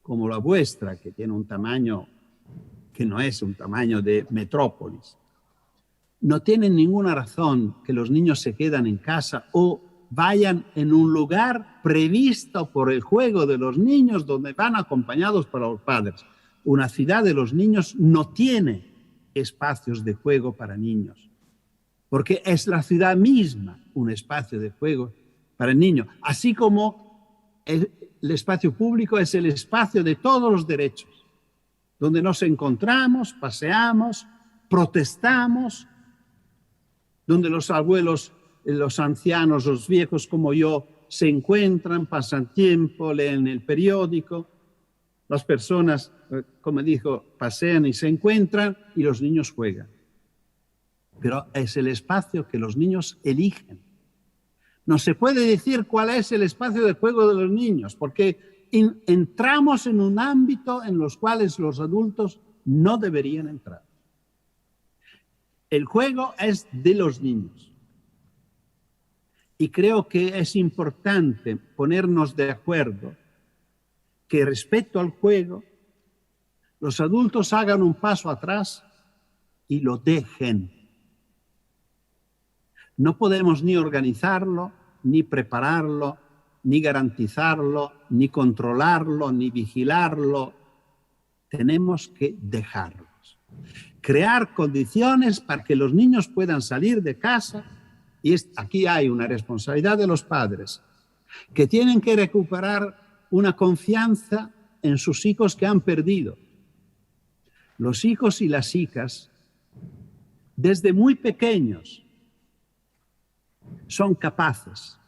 como la vuestra, que tiene un tamaño que no es un tamaño de metrópolis, no tienen ninguna razón que los niños se queden en casa o vayan en un lugar previsto por el juego de los niños donde van acompañados por los padres. Una ciudad de los niños no tiene espacios de juego para niños, porque es la ciudad misma un espacio de juego para el niño, así como el espacio público es el espacio de todos los derechos, donde nos encontramos, paseamos, protestamos, donde los abuelos, los ancianos, los viejos como yo se encuentran, pasan tiempo, leen el periódico, las personas, como dijo, pasean y se encuentran y los niños juegan. Pero es el espacio que los niños eligen. No se puede decir cuál es el espacio de juego de los niños, porque entramos en un ámbito en los cuales los adultos no deberían entrar. El juego es de los niños. Y creo que es importante ponernos de acuerdo que respecto al juego, los adultos hagan un paso atrás y lo dejen. No podemos ni organizarlo, ni prepararlo, ni garantizarlo, ni controlarlo, ni vigilarlo. Tenemos que dejarlos. Crear condiciones para que los niños puedan salir de casa. Y aquí hay una responsabilidad de los padres, que tienen que recuperar una confianza en sus hijos que han perdido. Los hijos y las hijas, desde muy pequeños, son capaces.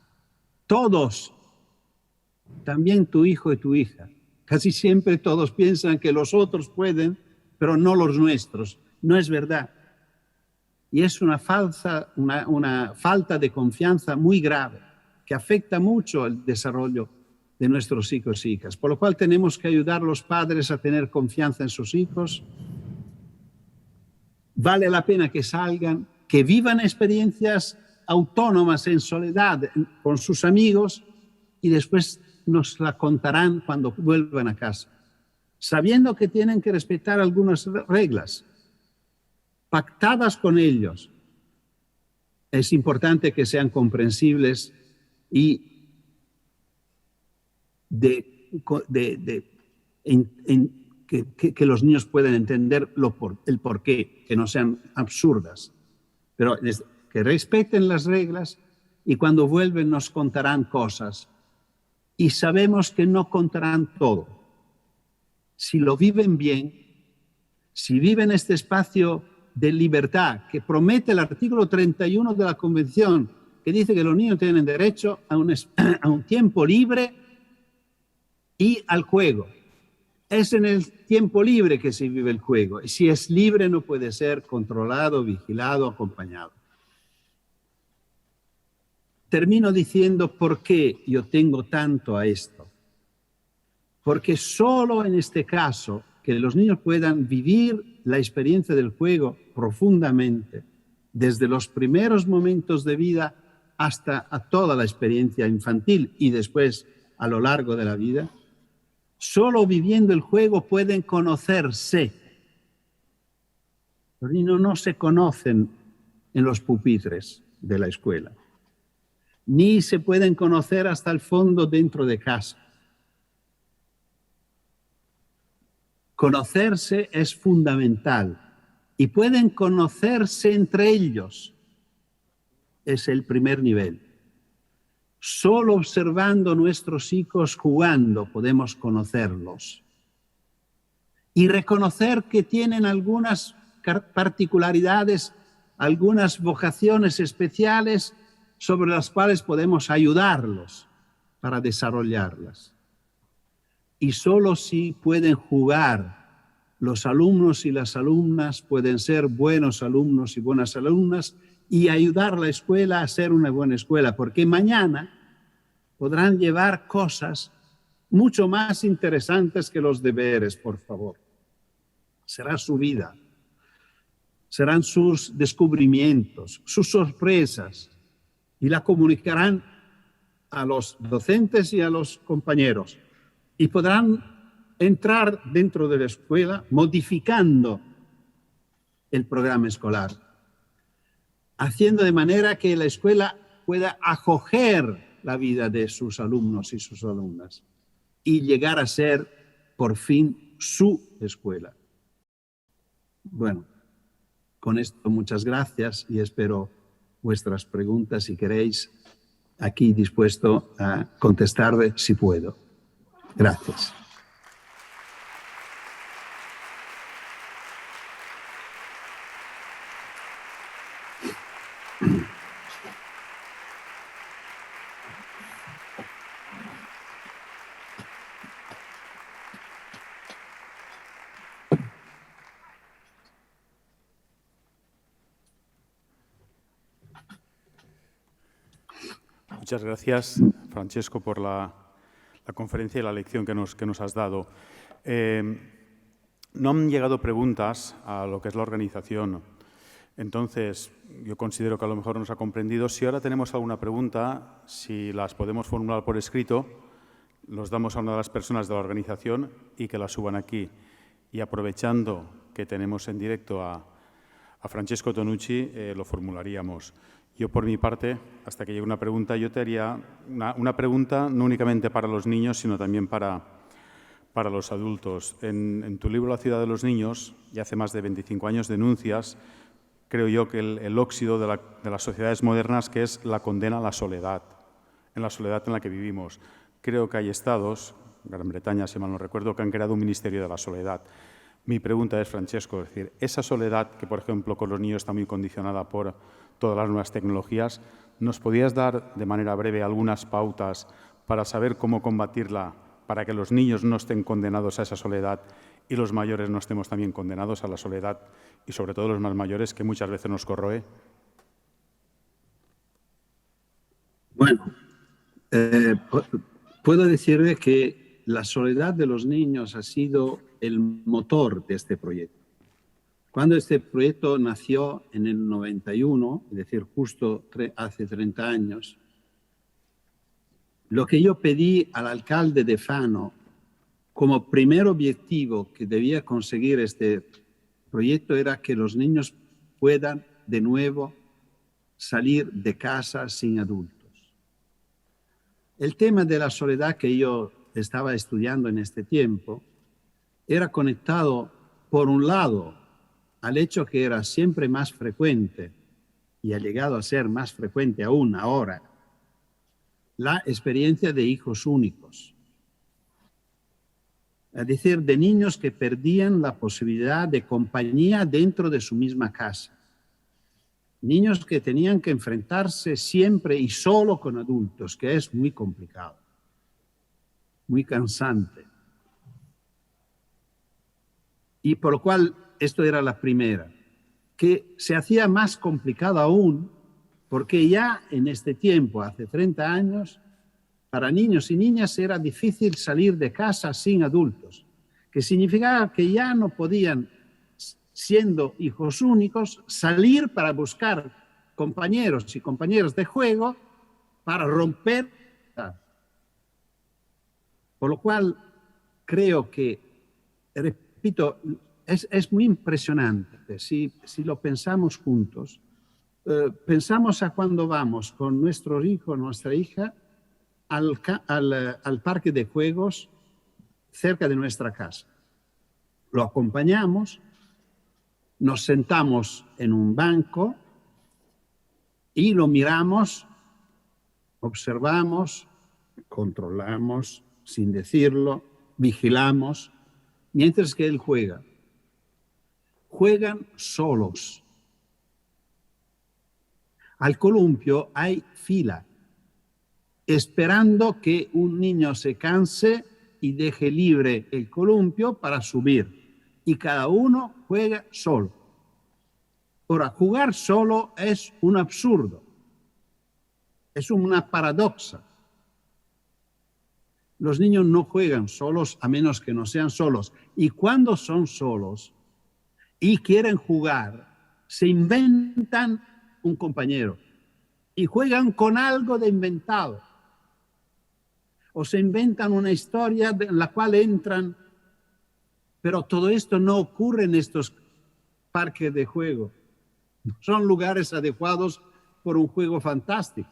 Todos, también tu hijo y tu hija. Casi siempre todos piensan que los otros pueden, pero no los nuestros. No es verdad. Y es una falta de confianza muy grave que afecta mucho el desarrollo de nuestros hijos y hijas. Por lo cual tenemos que ayudar a los padres a tener confianza en sus hijos. Vale la pena que salgan, que vivan experiencias autónomas en soledad con sus amigos y después nos la contarán cuando vuelvan a casa, sabiendo que tienen que respetar algunas reglas pactadas con ellos. Es importante que sean comprensibles y que los niños puedan entender el porqué, que no sean absurdas, pero que respeten las reglas y cuando vuelven nos contarán cosas. Y sabemos que no contarán todo. Si lo viven bien, si viven este espacio de libertad que promete el artículo 31 de la Convención, que dice que los niños tienen derecho a un tiempo libre y al juego. Es en el tiempo libre que se vive el juego. Y si es libre no puede ser controlado, vigilado, acompañado. Termino diciendo por qué yo tengo tanto a esto. Porque solo en este caso, que los niños puedan vivir la experiencia del juego profundamente, desde los primeros momentos de vida hasta a toda la experiencia infantil y después a lo largo de la vida, solo viviendo el juego pueden conocerse. Los niños no se conocen en los pupitres de la escuela, ni se pueden conocer hasta el fondo dentro de casa. Conocerse es fundamental y pueden conocerse entre ellos. Es el primer nivel. Solo observando a nuestros hijos jugando podemos conocerlos y reconocer que tienen algunas particularidades, algunas vocaciones especiales sobre las cuales podemos ayudarlos para desarrollarlas. Y solo si pueden jugar, los alumnos y las alumnas pueden ser buenos alumnos y buenas alumnas y ayudar a la escuela a ser una buena escuela, porque mañana podrán llevar cosas mucho más interesantes que los deberes, por favor. Será su vida, serán sus descubrimientos, sus sorpresas, y la comunicarán a los docentes y a los compañeros. Y podrán entrar dentro de la escuela modificando el programa escolar, haciendo de manera que la escuela pueda acoger la vida de sus alumnos y sus alumnas y llegar a ser, por fin, su escuela. Bueno, con esto muchas gracias y espero vuestras preguntas si queréis, aquí dispuesto a contestarle si puedo. Gracias. Muchas gracias, Francesco, por la conferencia y la lección que nos has dado. No han llegado preguntas a lo que es la organización. Entonces, yo considero que a lo mejor nos ha comprendido. Si ahora tenemos alguna pregunta, si las podemos formular por escrito, los damos a una de las personas de la organización y que las suban aquí. Y aprovechando que tenemos en directo a Francesco Tonucci, lo formularíamos. Yo, por mi parte, hasta que llegue una pregunta, yo te haría una pregunta no únicamente para los niños, sino también para los adultos. En tu libro La ciudad de los niños, ya hace más de 25 años, denuncias, creo yo, que el óxido de las sociedades modernas, que es la condena a la soledad, en la soledad en la que vivimos. Creo que hay estados, Gran Bretaña, si mal no recuerdo, que han creado un ministerio de la soledad. Mi pregunta es, Francesco, es decir, esa soledad que, por ejemplo, con los niños está muy condicionada por todas las nuevas tecnologías, ¿nos podrías dar de manera breve algunas pautas para saber cómo combatirla, para que los niños no estén condenados a esa soledad y los mayores no estemos también condenados a la soledad y sobre todo los más mayores, que muchas veces nos corroe? Bueno, puedo decirle que la soledad de los niños ha sido el motor de este proyecto. Cuando este proyecto nació en el 91, es decir, justo hace 30 años, lo que yo pedí al alcalde de Fano como primer objetivo que debía conseguir este proyecto era que los niños puedan de nuevo salir de casa sin adultos. El tema de la soledad que yo estaba estudiando en este tiempo era conectado, por un lado, al hecho que era siempre más frecuente, y ha llegado a ser más frecuente aún ahora, la experiencia de hijos únicos. Es decir, de niños que perdían la posibilidad de compañía dentro de su misma casa. Niños que tenían que enfrentarse siempre y solo con adultos, que es muy complicado. muy cansante. Y por lo cual, esto era la primera, que se hacía más complicado aún, porque ya en este tiempo, hace 30 años, para niños y niñas era difícil salir de casa sin adultos, que significaba que ya no podían, siendo hijos únicos, salir para buscar compañeros y compañeras de juego para romper. Por lo cual, creo que, repito, es muy impresionante. Si lo pensamos juntos, pensamos a cuando vamos con nuestro hijo o nuestra hija al parque de juegos cerca de nuestra casa. Lo acompañamos, nos sentamos en un banco y lo miramos, observamos, controlamos, sin decirlo, vigilamos, mientras que él juega. Juegan solos. Al columpio hay fila, esperando que un niño se canse y deje libre el columpio para subir. Y cada uno juega solo. Ahora, jugar solo es un absurdo. Es una paradoja. Los niños no juegan solos a menos que no sean solos. Y cuando son solos y quieren jugar, se inventan un compañero y juegan con algo de inventado. O se inventan una historia en la cual entran. Pero todo esto no ocurre en estos parques de juego. Son lugares adecuados por un juego fantástico.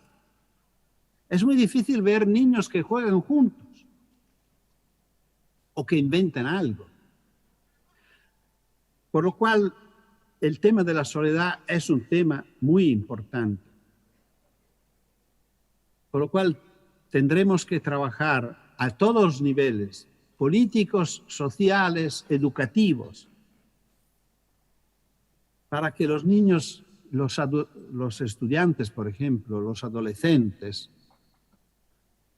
Es muy difícil ver niños que juegan juntos o que inventan algo. Por lo cual, el tema de la soledad es un tema muy importante. Por lo cual, tendremos que trabajar a todos los niveles, políticos, sociales, educativos, para que los niños, los estudiantes, por ejemplo, los adolescentes,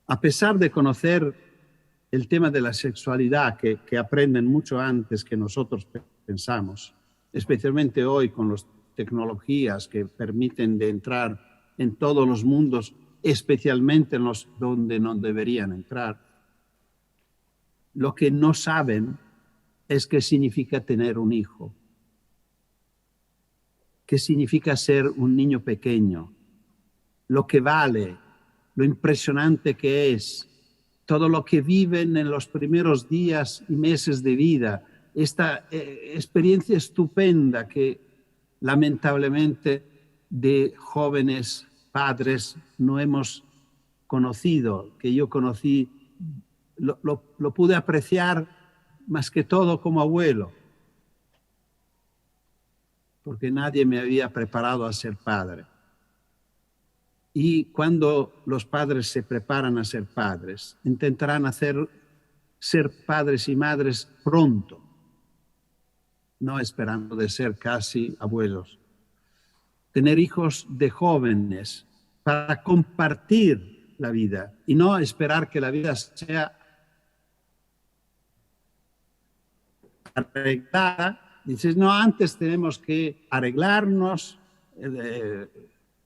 a pesar de conocer el tema de la sexualidad, que aprenden mucho antes que nosotros pensamos, especialmente hoy con las tecnologías que permiten de entrar en todos los mundos, especialmente en los donde no deberían entrar. Lo que no saben es qué significa tener un hijo, qué significa ser un niño pequeño, lo que vale, lo impresionante que es, todo lo que viven en los primeros días y meses de vida, esta experiencia estupenda que lamentablemente de jóvenes padres no hemos conocido, que yo conocí, lo pude apreciar más que todo como abuelo, porque nadie me había preparado a ser padre. Y cuando los padres se preparan a ser padres, intentarán ser padres y madres pronto, no esperando de ser casi abuelos. Tener hijos de jóvenes para compartir la vida y no esperar que la vida sea arreglada. Dices, no, antes tenemos que arreglarnos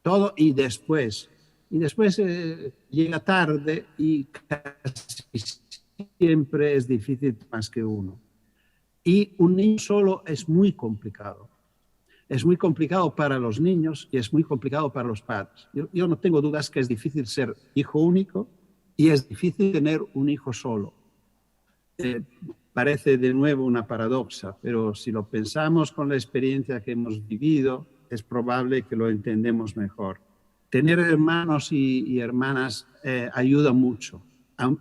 todo y después. Y después llega tarde y casi siempre es difícil más que uno. Y un niño solo es muy complicado. Es muy complicado para los niños y es muy complicado para los padres. Yo no tengo dudas que es difícil ser hijo único y es difícil tener un hijo solo. Parece de nuevo una paradoja, pero si lo pensamos con la experiencia que hemos vivido, es probable que lo entendemos mejor. Tener hermanos y hermanas ayuda mucho.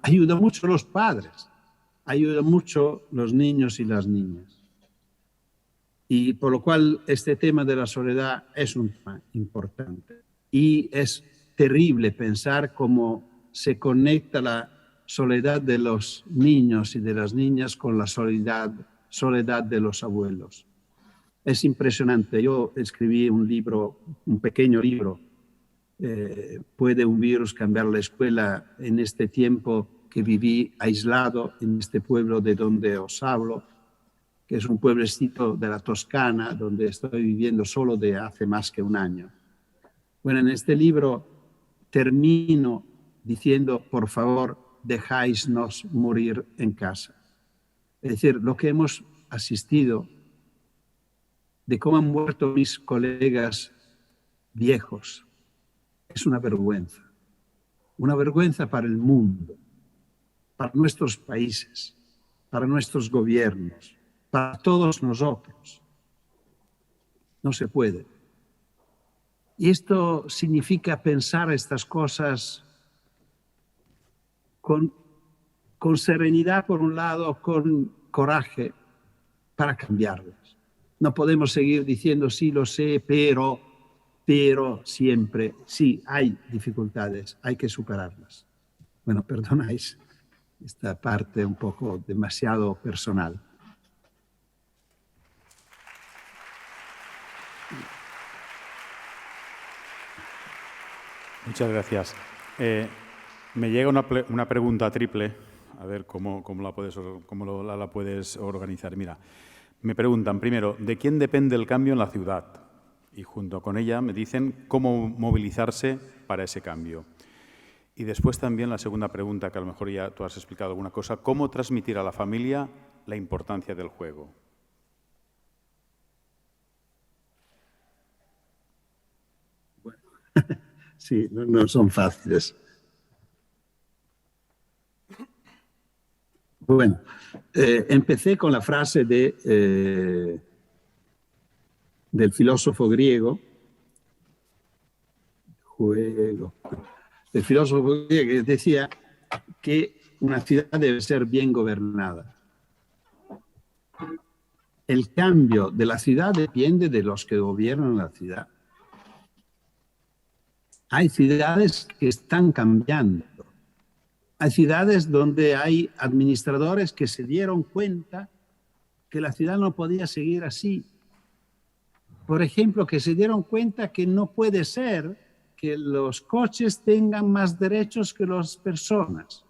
Ayuda mucho a los padres, ayuda mucho a los niños y las niñas. Y por lo cual este tema de la soledad es un tema importante. Y es terrible pensar cómo se conecta la soledad de los niños y de las niñas con la soledad de los abuelos. Es impresionante. Yo escribí un libro, un pequeño libro, ¿Puede un virus cambiar la escuela en este tiempo? que viví aislado en este pueblo de donde os hablo, que es un pueblecito de la Toscana, donde estoy viviendo solo de hace más que un año. Bueno, en este libro termino diciendo, por favor, dejáisnos morir en casa. Es decir, lo que hemos asistido, de cómo han muerto mis colegas viejos, es una vergüenza para el mundo, para nuestros países, para nuestros gobiernos, para todos nosotros. No se puede. Y esto significa pensar estas cosas con serenidad por un lado, con coraje para cambiarlas. No podemos seguir diciendo sí, lo sé, pero siempre, sí, hay dificultades, hay que superarlas. Bueno, perdonáis esta parte un poco demasiado personal. Muchas gracias. Me llega una pregunta triple, a ver cómo la puedes organizar. Mira, me preguntan primero, ¿de quién depende el cambio en la ciudad? Y junto con ella me dicen cómo movilizarse para ese cambio. Y después también la segunda pregunta, que a lo mejor ya tú has explicado alguna cosa, ¿cómo transmitir a la familia la importancia del juego? Bueno, sí, no son fáciles. Bueno, empecé con la frase del filósofo griego, el filósofo griego decía que una ciudad debe ser bien gobernada. El cambio de la ciudad depende de los que gobiernan la ciudad. Hay ciudades que están cambiando. Hay ciudades donde hay administradores que se dieron cuenta que la ciudad no podía seguir así. Por ejemplo, que se dieron cuenta que no puede ser que los coches tengan más derechos que las personas.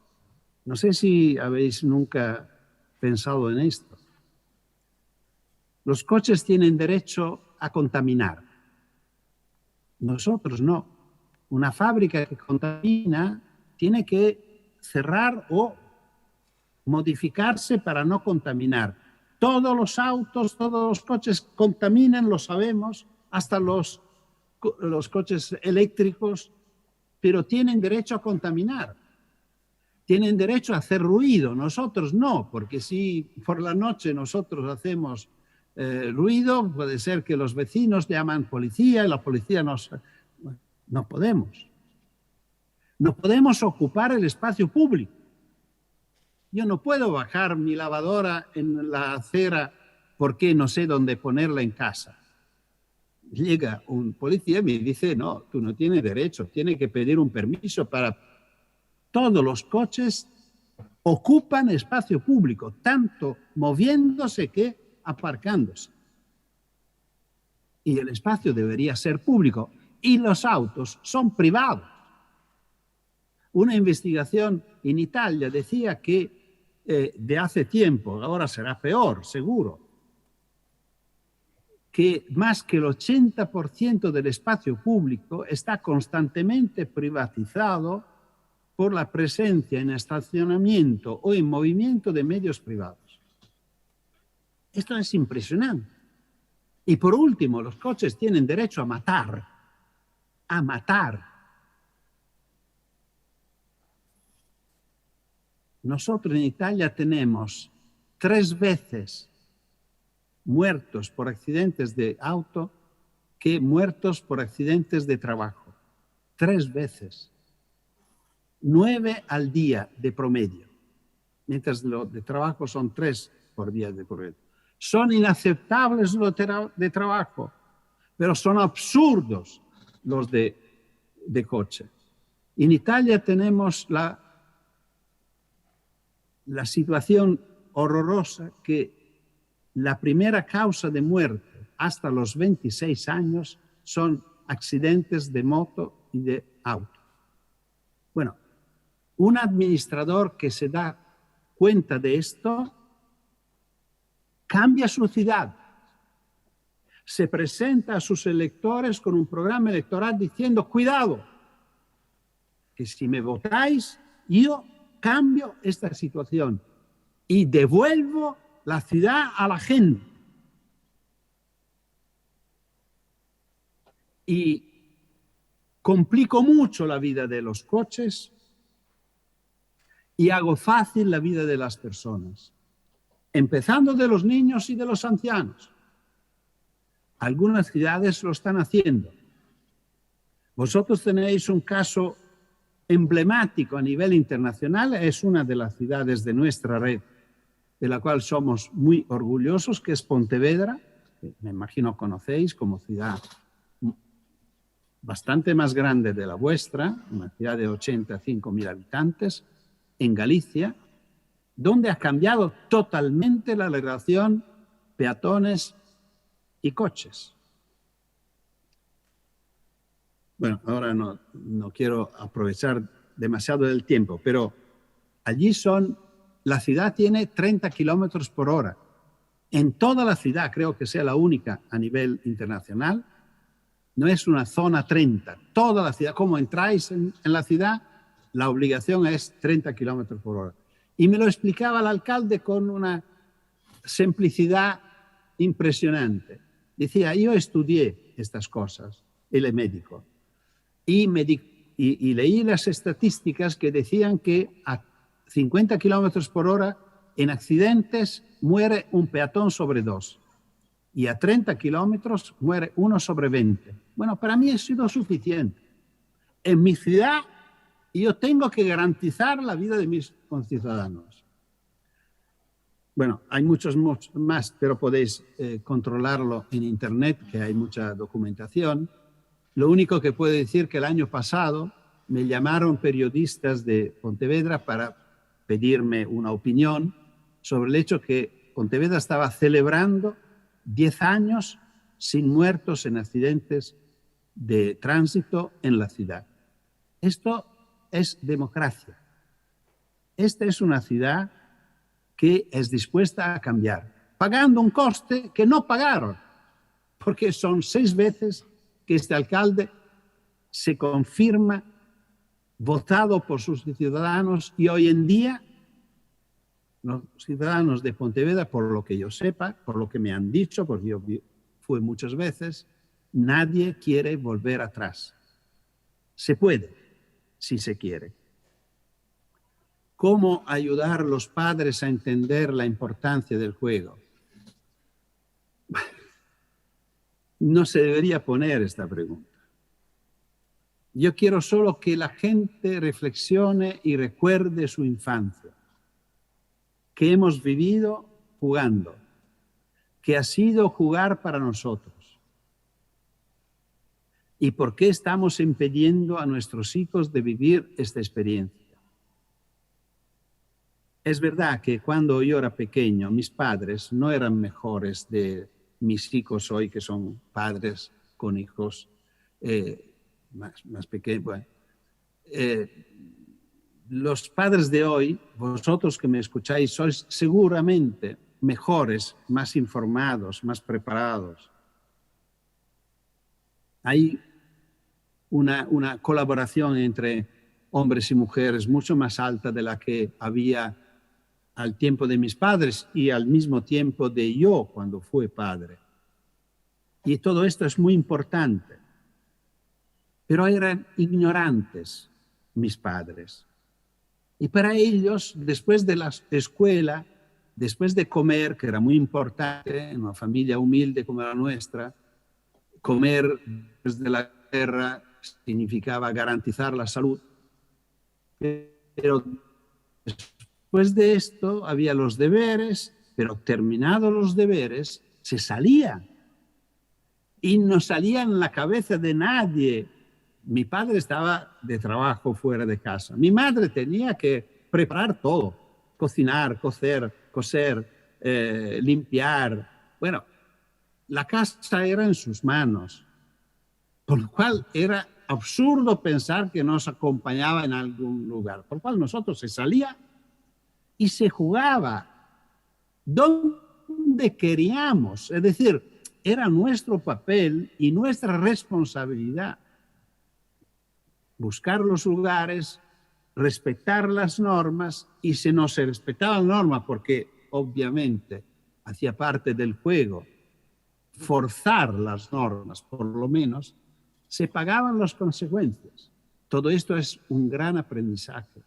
No sé si habéis nunca pensado en esto. Los coches tienen derecho a contaminar. Nosotros no. Una fábrica que contamina tiene que cerrar o modificarse para no contaminar. Todos los autos, todos los coches contaminan, lo sabemos, hasta los coches eléctricos, pero tienen derecho a contaminar. Tienen derecho a hacer ruido, nosotros no, porque si por la noche nosotros hacemos ruido, puede ser que los vecinos llaman policía y la policía no podemos. No podemos ocupar el espacio público. Yo no puedo bajar mi lavadora en la acera porque no sé dónde ponerla en casa. Llega un policía y me dice, no, tú no tienes derecho, tienes que pedir un permiso para... Todos los coches ocupan espacio público, tanto moviéndose que aparcándose. Y el espacio debería ser público. Y los autos son privados. Una investigación en Italia decía que de hace tiempo, ahora será peor, seguro, que más que el 80% del espacio público está constantemente privatizado por la presencia en estacionamiento o en movimiento de medios privados. Esto es impresionante. Y por último, los coches tienen derecho a matar. A matar. Nosotros en Italia tenemos 3 veces muertos por accidentes de auto que muertos por accidentes de trabajo. 3 veces. 9 al día de promedio, mientras los de trabajo son 3 por día de promedio. Son inaceptables los de trabajo, pero son absurdos los de coche. En Italia tenemos la situación horrorosa que la primera causa de muerte hasta los 26 años son accidentes de moto y de auto. Bueno, Un administrador que se da cuenta de esto cambia su ciudad. Se presenta a sus electores con un programa electoral diciendo, cuidado, que si me votáis, yo cambio esta situación y devuelvo la ciudad a la gente. Y complico mucho la vida de los coches y hago fácil la vida de las personas, empezando de los niños y de los ancianos. Algunas ciudades lo están haciendo. Vosotros tenéis un caso emblemático a nivel internacional, es una de las ciudades de nuestra red, de la cual somos muy orgullosos, que es Pontevedra, que me imagino conocéis como ciudad bastante más grande de la vuestra, una ciudad de 85.000 habitantes, en Galicia, donde ha cambiado totalmente la relación peatones y coches. Bueno, ahora no quiero aprovechar demasiado del tiempo, pero allí la ciudad tiene 30 kilómetros por hora. En toda la ciudad, creo que sea la única a nivel internacional, no es una zona 30. Toda la ciudad, como entráis en la ciudad, la obligación es 30 kilómetros por hora. Y me lo explicaba el alcalde con una simplicidad impresionante. Decía, yo estudié estas cosas, él es médico, y leí las estadísticas que decían que a 50 kilómetros por hora en accidentes muere un peatón sobre 2 y a 30 kilómetros muere 1 sobre 20. Bueno, para mí ha sido suficiente. En mi ciudad yo tengo que garantizar la vida de mis conciudadanos. Bueno, hay muchos más, pero podéis controlarlo en Internet, que hay mucha documentación. Lo único que puedo decir que el año pasado me llamaron periodistas de Pontevedra para pedirme una opinión sobre el hecho que Pontevedra estaba celebrando 10 años sin muertos en accidentes de tránsito en la ciudad. Esto es democracia. Esta es una ciudad que es dispuesta a cambiar, pagando un coste que no pagaron, porque son 6 veces que este alcalde se confirma votado por sus ciudadanos y hoy en día los ciudadanos de Pontevedra, por lo que yo sepa, por lo que me han dicho, porque yo fui muchas veces, nadie quiere volver atrás. Se puede, si se quiere. ¿Cómo ayudar a los padres a entender la importancia del juego? No se debería poner esta pregunta. Yo quiero solo que la gente reflexione y recuerde su infancia, que hemos vivido jugando, que ha sido jugar para nosotros. ¿Y por qué estamos impidiendo a nuestros hijos de vivir esta experiencia? Es verdad que cuando yo era pequeño, mis padres no eran mejores de mis hijos hoy, que son padres con hijos más pequeños. Bueno, los padres de hoy, vosotros que me escucháis, sois seguramente mejores, más informados, más preparados. Hay una colaboración entre hombres y mujeres mucho más alta de la que había al tiempo de mis padres y al mismo tiempo de yo cuando fui padre. Y todo esto es muy importante. Pero eran ignorantes mis padres. Y para ellos, después de la escuela, después de comer, que era muy importante en una familia humilde como la nuestra, comer después de la guerra significaba garantizar la salud. Pero después de esto había los deberes, pero terminados los deberes, se salía. Y no salía en la cabeza de nadie. Mi padre estaba de trabajo fuera de casa. Mi madre tenía que preparar todo, cocinar, coser, limpiar. Bueno, la casa era en sus manos, por lo cual era absurdo pensar que nos acompañaba en algún lugar, por lo cual nosotros se salía y se jugaba donde queríamos, es decir, era nuestro papel y nuestra responsabilidad buscar los lugares, respetar las normas, y si no se respetaba la norma, porque obviamente hacía parte del juego forzar las normas, por lo menos, se pagaban las consecuencias. Todo esto es un gran aprendizaje.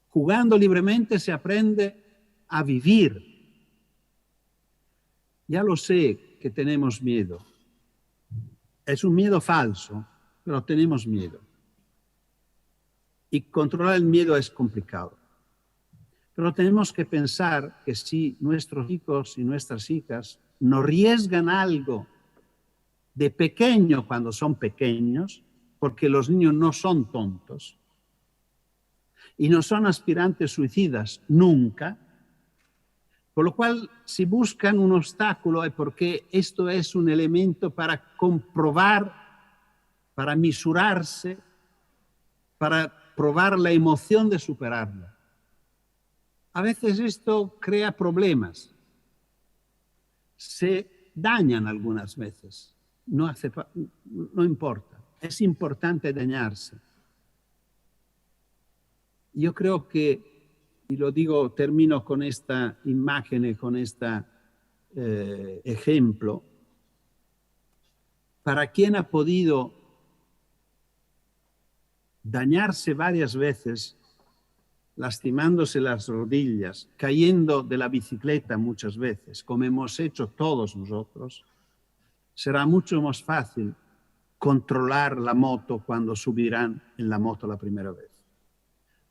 Jugando libremente se aprende a vivir. Ya lo sé que tenemos miedo. Es un miedo falso, pero tenemos miedo. Y controlar el miedo es complicado. Pero tenemos que pensar que si nuestros hijos y nuestras hijas no arriesgan algo de pequeño cuando son pequeños, porque los niños no son tontos y no son aspirantes suicidas nunca, por lo cual si buscan un obstáculo es porque esto es un elemento para comprobar, para misurarse, para probar la emoción de superarla. A veces esto crea problemas. Se dañan algunas veces. No importa. Es importante dañarse. Yo creo que, y lo digo, termino con esta imagen, con este ejemplo, para quien ha podido dañarse varias veces, lastimándose las rodillas, cayendo de la bicicleta muchas veces, como hemos hecho todos nosotros, será mucho más fácil controlar la moto cuando subirán en la moto la primera vez.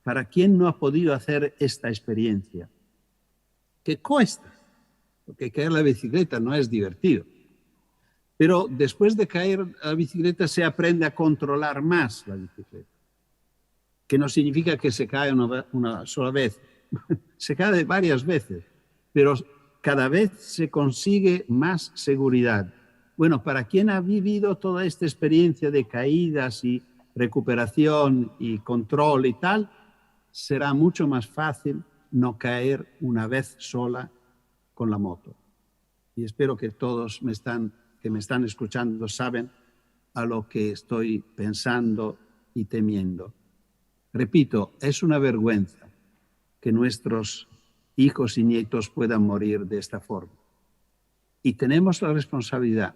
Para quien no ha podido hacer esta experiencia, que cuesta, porque caer la bicicleta no es divertido, pero después de caer la bicicleta se aprende a controlar más la bicicleta, que no significa que se cae una sola vez, se cae varias veces, pero cada vez se consigue más seguridad. Bueno, para quien ha vivido toda esta experiencia de caídas y recuperación y control y tal, será mucho más fácil no caer una vez sola con la moto. Y espero que todos que me están escuchando saben a lo que estoy pensando y temiendo. Repito, es una vergüenza que nuestros hijos y nietos puedan morir de esta forma. Y tenemos la responsabilidad,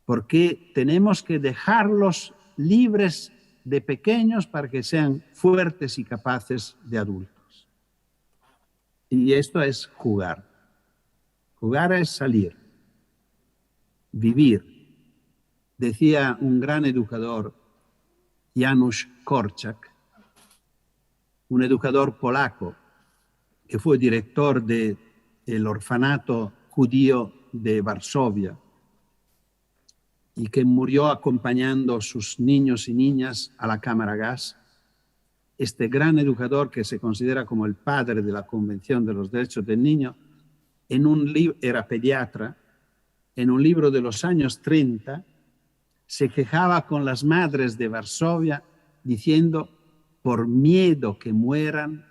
porque tenemos que dejarlos libres de pequeños para que sean fuertes y capaces de adultos. Y esto es jugar. Jugar es salir, vivir. Decía un gran educador, Janusz Korczak, un educador polaco que fue director del orfanato judío de Varsovia y que murió acompañando a sus niños y niñas a la cámara gas. Este gran educador, que se considera como el padre de la Convención de los Derechos del Niño, era pediatra, en un libro de los años 30, se quejaba con las madres de Varsovia diciendo: por miedo que mueran,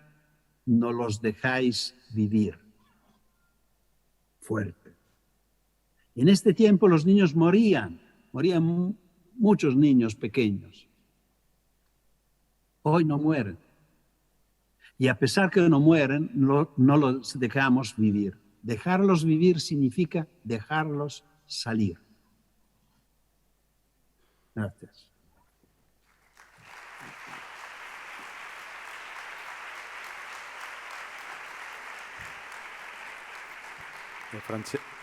no los dejáis vivir. Fuerte. Y en este tiempo los niños morían muchos niños pequeños. Hoy no mueren. Y a pesar que no mueren, no los dejamos vivir. Dejarlos vivir significa dejarlos salir. Gracias.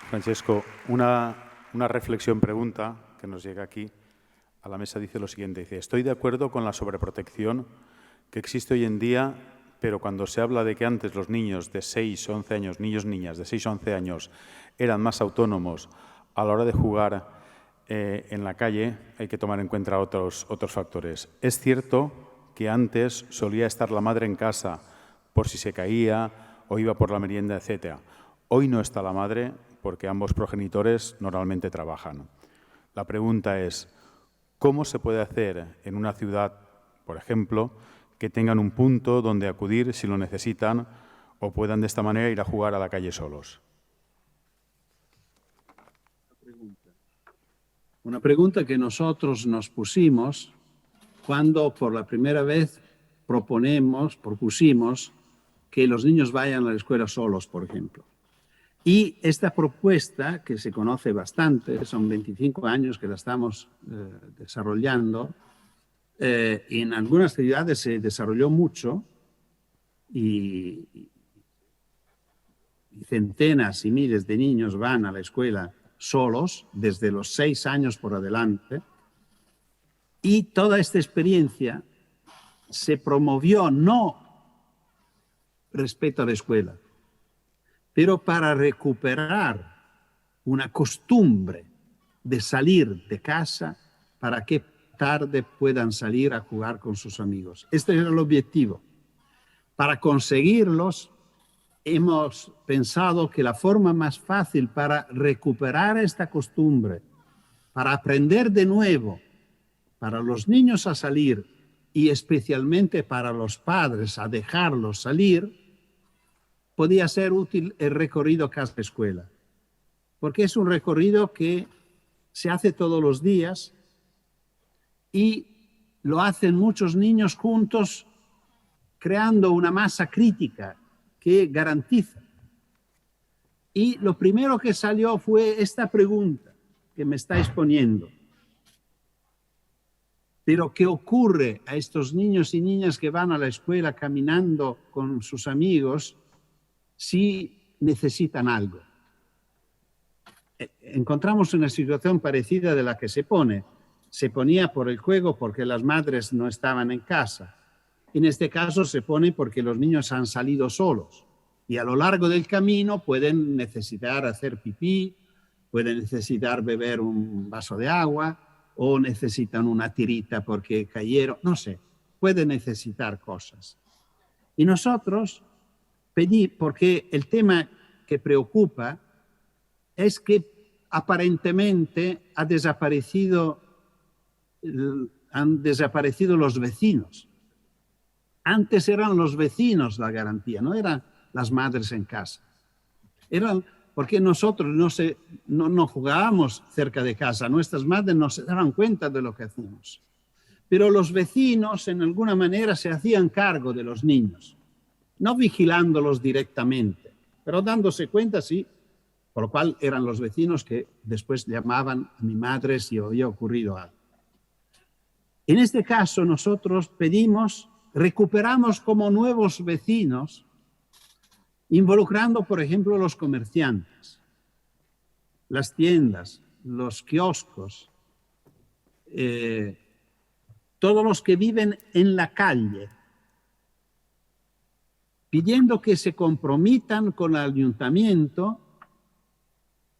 Francesco, una reflexión pregunta que nos llega aquí a la mesa dice lo siguiente. Dice: estoy de acuerdo con la sobreprotección que existe hoy en día, pero cuando se habla de que antes los niños de 6 o 11 años, niñas de 6 o 11 años, eran más autónomos a la hora de jugar en la calle, hay que tomar en cuenta otros factores. Es cierto que antes solía estar la madre en casa por si se caía o iba por la merienda, etc. Hoy no está la madre porque ambos progenitores normalmente trabajan. La pregunta es: ¿Cómo se puede hacer en una ciudad, por ejemplo, que tengan un punto donde acudir si lo necesitan o puedan de esta manera ir a jugar a la calle solos? Una pregunta que nosotros nos pusimos cuando por la primera vez propusimos que los niños vayan a la escuela solos, por ejemplo. Y esta propuesta, que se conoce bastante, son 25 años que la estamos desarrollando, en algunas ciudades se desarrolló mucho y centenas y miles de niños van a la escuela solos desde los 6 años por adelante. Y toda esta experiencia se promovió no respecto a la escuela, pero para recuperar una costumbre de salir de casa para que tarde puedan salir a jugar con sus amigos. Este era el objetivo. Para conseguirlos, hemos pensado que la forma más fácil para recuperar esta costumbre, para aprender de nuevo, para los niños a salir y especialmente para los padres a dejarlos salir, podía ser útil el recorrido casa-escuela, porque es un recorrido que se hace todos los días y lo hacen muchos niños juntos, creando una masa crítica que garantiza. Y lo primero que salió fue esta pregunta que me estáis poniendo. Pero ¿qué ocurre a estos niños y niñas que van a la escuela caminando con sus amigos si necesitan algo? Encontramos una situación parecida de la que se pone. Se ponía por el juego porque las madres no estaban en casa. En este caso se pone porque los niños han salido solos y a lo largo del camino pueden necesitar hacer pipí, pueden necesitar beber un vaso de agua o necesitan una tirita porque cayeron, no sé, pueden necesitar cosas. Y nosotros porque el tema que preocupa es que aparentemente han desaparecido los vecinos. Antes eran los vecinos la garantía, no eran las madres en casa. Eran porque nosotros no jugábamos cerca de casa, nuestras madres no se daban cuenta de lo que hacíamos. Pero los vecinos en alguna manera se hacían cargo de los niños, no vigilándolos directamente, pero dándose cuenta, sí, por lo cual eran los vecinos que después llamaban a mi madre si había ocurrido algo. En este caso nosotros recuperamos como nuevos vecinos, involucrando, por ejemplo, los comerciantes, las tiendas, los kioscos, todos los que viven en la calle, pidiendo que se comprometan con el ayuntamiento,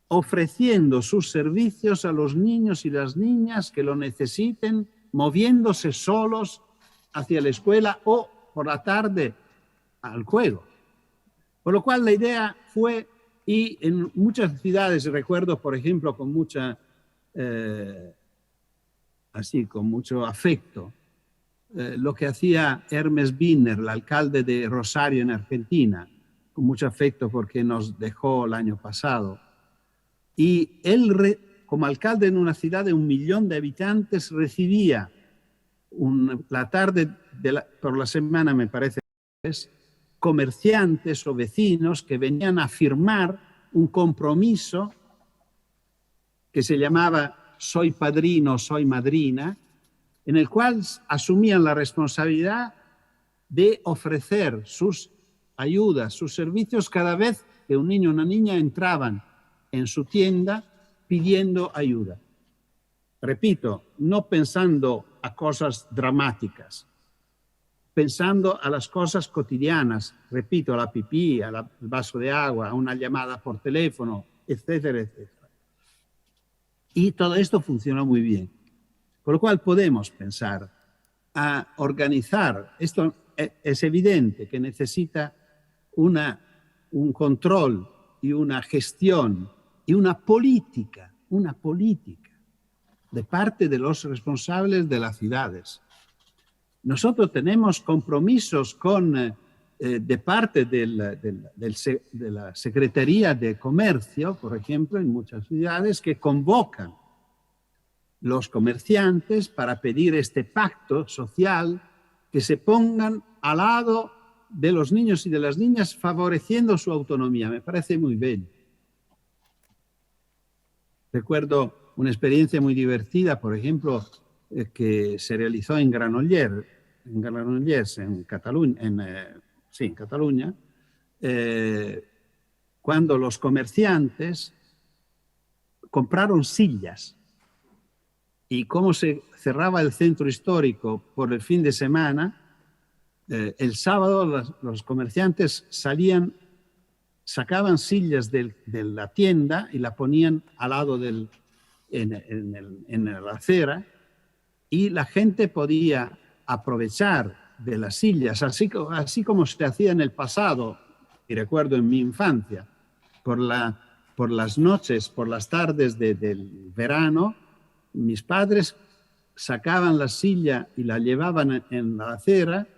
ofreciendo sus servicios a los niños y las niñas que lo necesiten, moviéndose solos hacia la escuela o por la tarde al juego. Por lo cual la idea fue, y en muchas ciudades, recuerdo por ejemplo con mucho afecto, lo que hacía Hermes Wiener, el alcalde de Rosario en Argentina, con mucho afecto porque nos dejó el año pasado. Y él, como alcalde en una ciudad de 1 millón de habitantes, recibía la tarde por la semana, me parece, comerciantes o vecinos que venían a firmar un compromiso que se llamaba Soy Padrino, Soy Madrina, en el cual asumían la responsabilidad de ofrecer sus ayudas, sus servicios cada vez que un niño o una niña entraban en su tienda pidiendo ayuda. Repito, no pensando a cosas dramáticas, pensando a las cosas cotidianas, repito, a la pipí, al vaso de agua, a una llamada por teléfono, etcétera, etcétera. Y todo esto funciona muy bien. Por lo cual podemos pensar a organizar, esto es evidente que necesita un control y una gestión y una política de parte de los responsables de las ciudades. Nosotros tenemos compromisos de parte de la Secretaría de Comercio, por ejemplo, en muchas ciudades, que convocan los comerciantes para pedir este pacto social, que se pongan al lado de los niños y de las niñas, favoreciendo su autonomía. Me parece muy bello. Recuerdo una experiencia muy divertida, por ejemplo, que se realizó en Granollers, en Cataluña, cuando los comerciantes compraron sillas. Y como se cerraba el centro histórico por el fin de semana, el sábado los comerciantes sacaban sillas de la tienda y la ponían al lado en la acera, y la gente podía aprovechar de las sillas, así como se hacía en el pasado, y recuerdo en mi infancia, por las noches, por las tardes del verano, mis padres sacaban la silla y la llevaban en la acera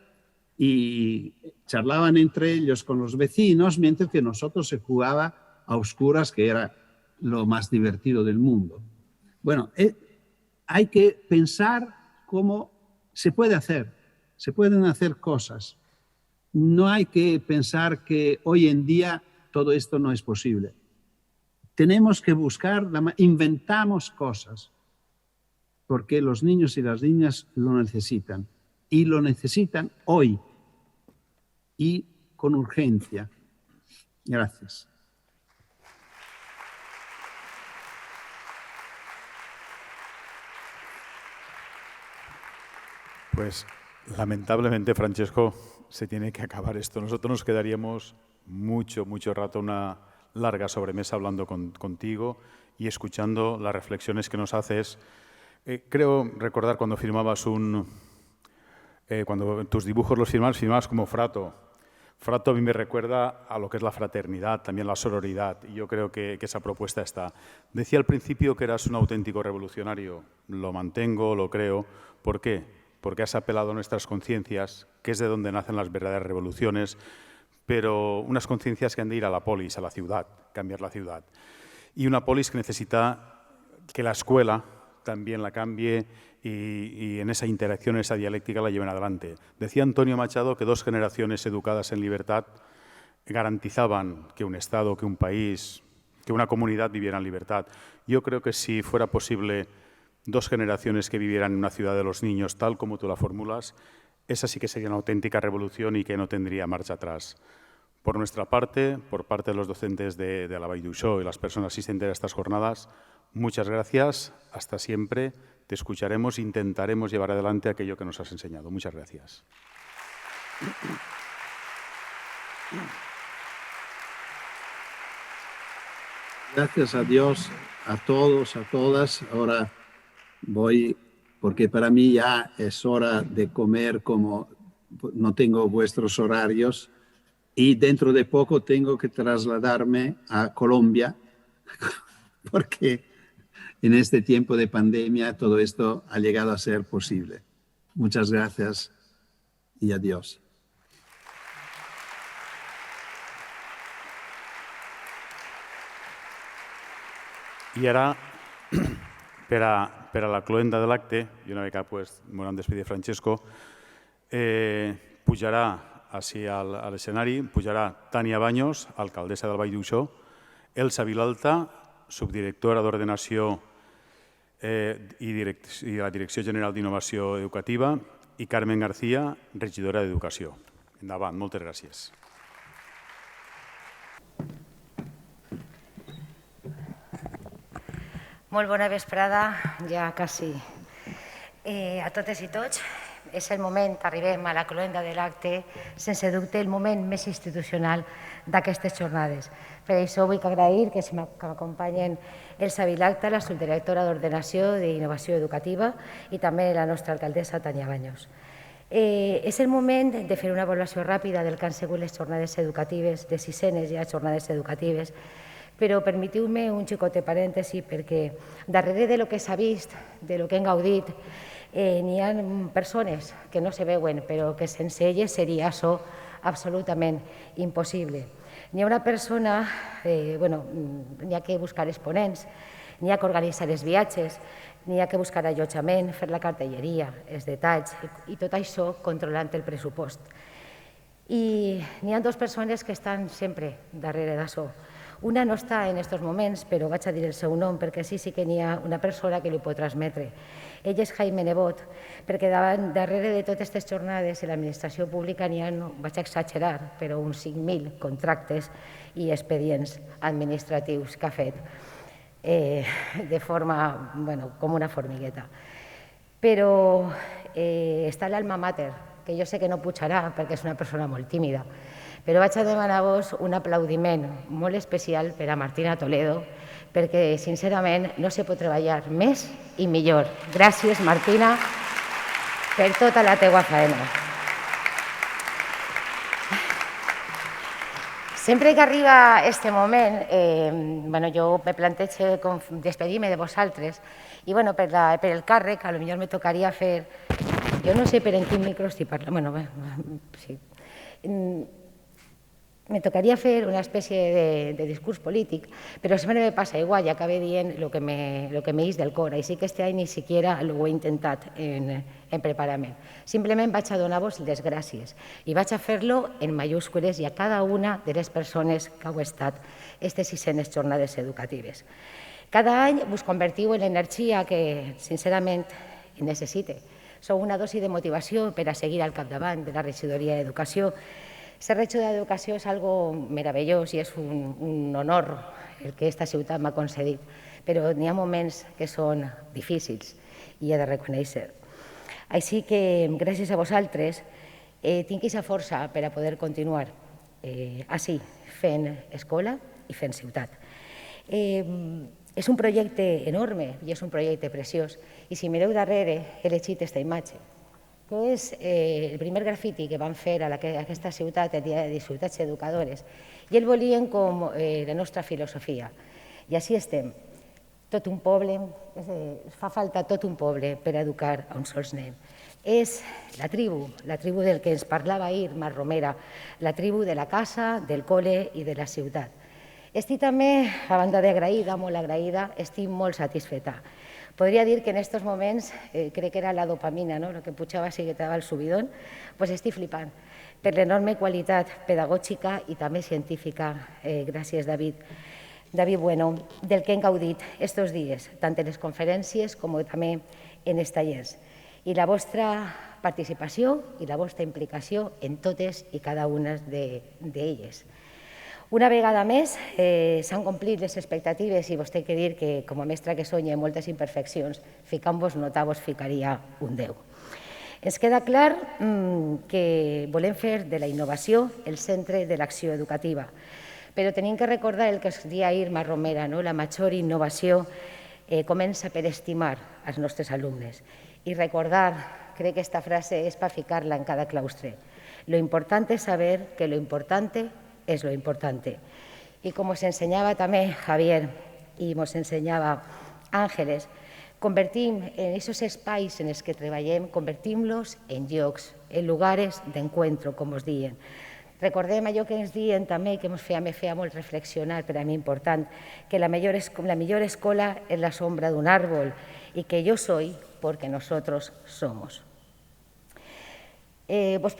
y charlaban entre ellos con los vecinos, mientras que nosotros se jugaba a oscuras, que era lo más divertido del mundo. Bueno, hay que pensar cómo se pueden hacer cosas. No hay que pensar que hoy en día todo esto no es posible. Tenemos que inventamos cosas, porque los niños y las niñas lo necesitan, y lo necesitan hoy y con urgencia. Gracias. Pues lamentablemente, Francesco, se tiene que acabar esto. Nosotros nos quedaríamos mucho rato, una larga sobremesa hablando contigo y escuchando las reflexiones que nos haces. Creo recordar cuando firmabas cuando tus dibujos los firmabas como Frato. Frato a mí me recuerda a lo que es la fraternidad, también la sororidad, y yo creo que esa propuesta está. Decía al principio que eras un auténtico revolucionario. Lo mantengo, lo creo. ¿Por qué? Porque has apelado a nuestras conciencias, que es de donde nacen las verdaderas revoluciones, pero unas conciencias que han de ir a la polis, a la ciudad, cambiar la ciudad. Y una polis que necesita que la escuela también la cambie y en esa interacción, esa dialéctica la lleven adelante. Decía Antonio Machado que 2 generaciones educadas en libertad garantizaban que un Estado, que un país, que una comunidad viviera en libertad. Yo creo que si fuera posible 2 generaciones que vivieran en una ciudad de los niños, tal como tú la formulas, esa sí que sería una auténtica revolución y que no tendría marcha atrás. Por nuestra parte, por parte de los docentes de la Vall d'Uixó y las personas asistentes a estas jornadas, muchas gracias, hasta siempre, te escucharemos, intentaremos llevar adelante aquello que nos has enseñado. Muchas gracias. Gracias a Dios, a todos, a todas. Ahora voy, porque para mí ya es hora de comer, como no tengo vuestros horarios, y dentro de poco tengo que trasladarme a Colombia, porque en este tiempo de pandemia todo esto ha llegado a ser posible. Muchas gracias y adiós. I ara, per a la cloenda de l'acte, i una mica m'ho despedir Francesco, pujarà així a l'escenari, pujarà Tania Baños, alcaldessa del Vall d'Uixó, Elsa Vilalta, subdirectora d'Ordenació i la Direcció General d'Innovació Educativa, i Carmen García, regidora d'Educació. Endavant, moltes gràcies. Molt bona vesprada, ja quasi a totes i tots. És el moment, arribem a la cloenda de l'acte, sense dubte el moment més institucional d'aquestes jornades. Per això vull agrair que m'acompanyen Elsa Vilalta, la subdirectora d'Ordenació i d'Innovació Educativa, i també la nostra alcaldessa Tania Baños. És el moment de fer una avaluació ràpida del que han sigut les jornades educatives, de 6enes ja jornades educatives, Però permetiu-me un xicotet parèntesi perquè darrere de lo que s'ha vist, de lo que hem gaudit, n'hi ha persones que no se veuen, però que sense elles seria això absolutament impossible. N'hi ha una persona, n'hi ha que buscar exponents, n'hi ha que organitzar els viatges, n'hi ha que buscar allotjament, fer la cartelleria, els detalls, i tot això controlant el pressupost. I n'hi ha dues persones que estan sempre darrere d'això. Una no està en aquests moments, però vaig a dir el seu nom, perquè sí que n'hi ha una persona que li pot transmetre. Ell és Jaime Nebot, perquè darrere de totes aquestes jornades en l'administració pública n'hi ha, vaig exagerar, però uns 5.000 contractes i expedients administratius que ha fet de forma, com una formigueta. Però està l'alma mater, que jo sé que no pujarà perquè és una persona molt tímida, però vaig a demanar-vos un aplaudiment molt especial per a Martina Toledo, perquè, sincerament, no se pot treballar més i millor. Gràcies, Martina, per tota la teua feina. Sempre que arriba aquest moment, jo me plantejo despedir-me de vosaltres i per el càrrec, potser me tocaria fer... Jo no sé per en quin micro estic parlant, sí. Me tocaria fer una espècie de discurs polític, però sempre me passa igual i acabo dient el que m'eix del cor. Així que aquest any ni siquiera ho he intentat en preparar-me. Simplement vaig a donar-vos les gràcies i vaig a fer-lo en mayúscules i a cada una de les persones que heu estat aquestes 600 jornades educatives. Cada any vos convertiu en l'energia que, sincerament, necessite. Sou una dosi de motivació per a seguir al capdavant de la regidoria d'Educació. Ser regidor d'Educació és algo meravellós i és un honor el que aquesta ciutat m'ha concedit, però n'hi ha moments que són difícils i he de reconèixer. Així que, gràcies a vosaltres, tinc aquesta força per a poder continuar així, fent escola i fent ciutat. És un projecte enorme i és un projecte preciós. I si mireu darrere, he elegit aquesta imatge, que és el primer grafiti que van fer a aquesta ciutat el dia de ciutats educadores. I el volien com la nostra filosofia. I així estem. Tot un poble, fa falta tot un poble per educar a un sols nen. És la tribu del que ens parlava ahir Mar Romera, la tribu de la casa, del col·le i de la ciutat. Estic també, a banda d'agraïda, molt agraïda, estic molt satisfeta. Podria dir que en aquests moments, crec que era la dopamina, el que pujava així que t'ava el subidón, doncs estic flipant per l'enorme qualitat pedagògica i també científica, gràcies David Bueno, del que hem gaudit aquests dies, tant en les conferències com també en els tallers. I la vostra participació i la vostra implicació en totes i cada una d'elles. Una vegada més, s'han complit les expectatives i vos he de dir que, com a mestra que soy, hi ha moltes imperfeccions. Ficant-vos nota vos ficaria un 10. Ens queda clar que volem fer de la innovació el centre de l'acció educativa, però tenim que recordar el que es deia ahir Mar Romera, la major innovació comença per estimar els nostres alumnes. I recordar, crec que aquesta frase és per ficar-la en cada claustre. Lo importante es saber que lo importante es lo importante. Y como os enseñaba también Javier y nos enseñaba Ángeles, convertim en esos espais en els que treballem, convertim-los en llocs, en lugares d'encuentro, com us diuen. Recordem allò que ens diuen també, que me feia molt reflexionar, per a mi important, que la millor escola és la sombra d'un árbol y que yo soy porque nosotros somos. Us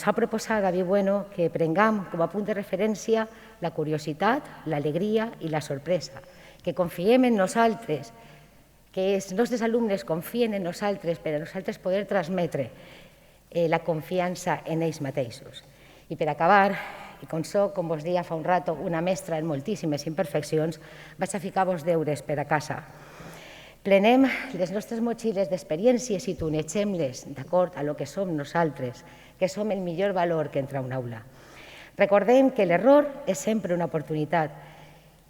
ha proposat David Bueno que prengam com a punt de referència la curiositat, l'alegria i la sorpresa, que confiem en nosaltres, que els nostres alumnes confien en nosaltres per a nosaltres poder transmetre la confiança en ells mateixos. I per acabar, i com soc, com vos deia fa un rato, una mestra en moltíssimes imperfeccions, vaig a ficar-vos deures per a casa. Plenem les nostres motxilles d'experiències i tunegem-les d'acord a lo que som nosaltres, que som el millor valor que entra a una aula. Recordem que l'error és sempre una oportunitat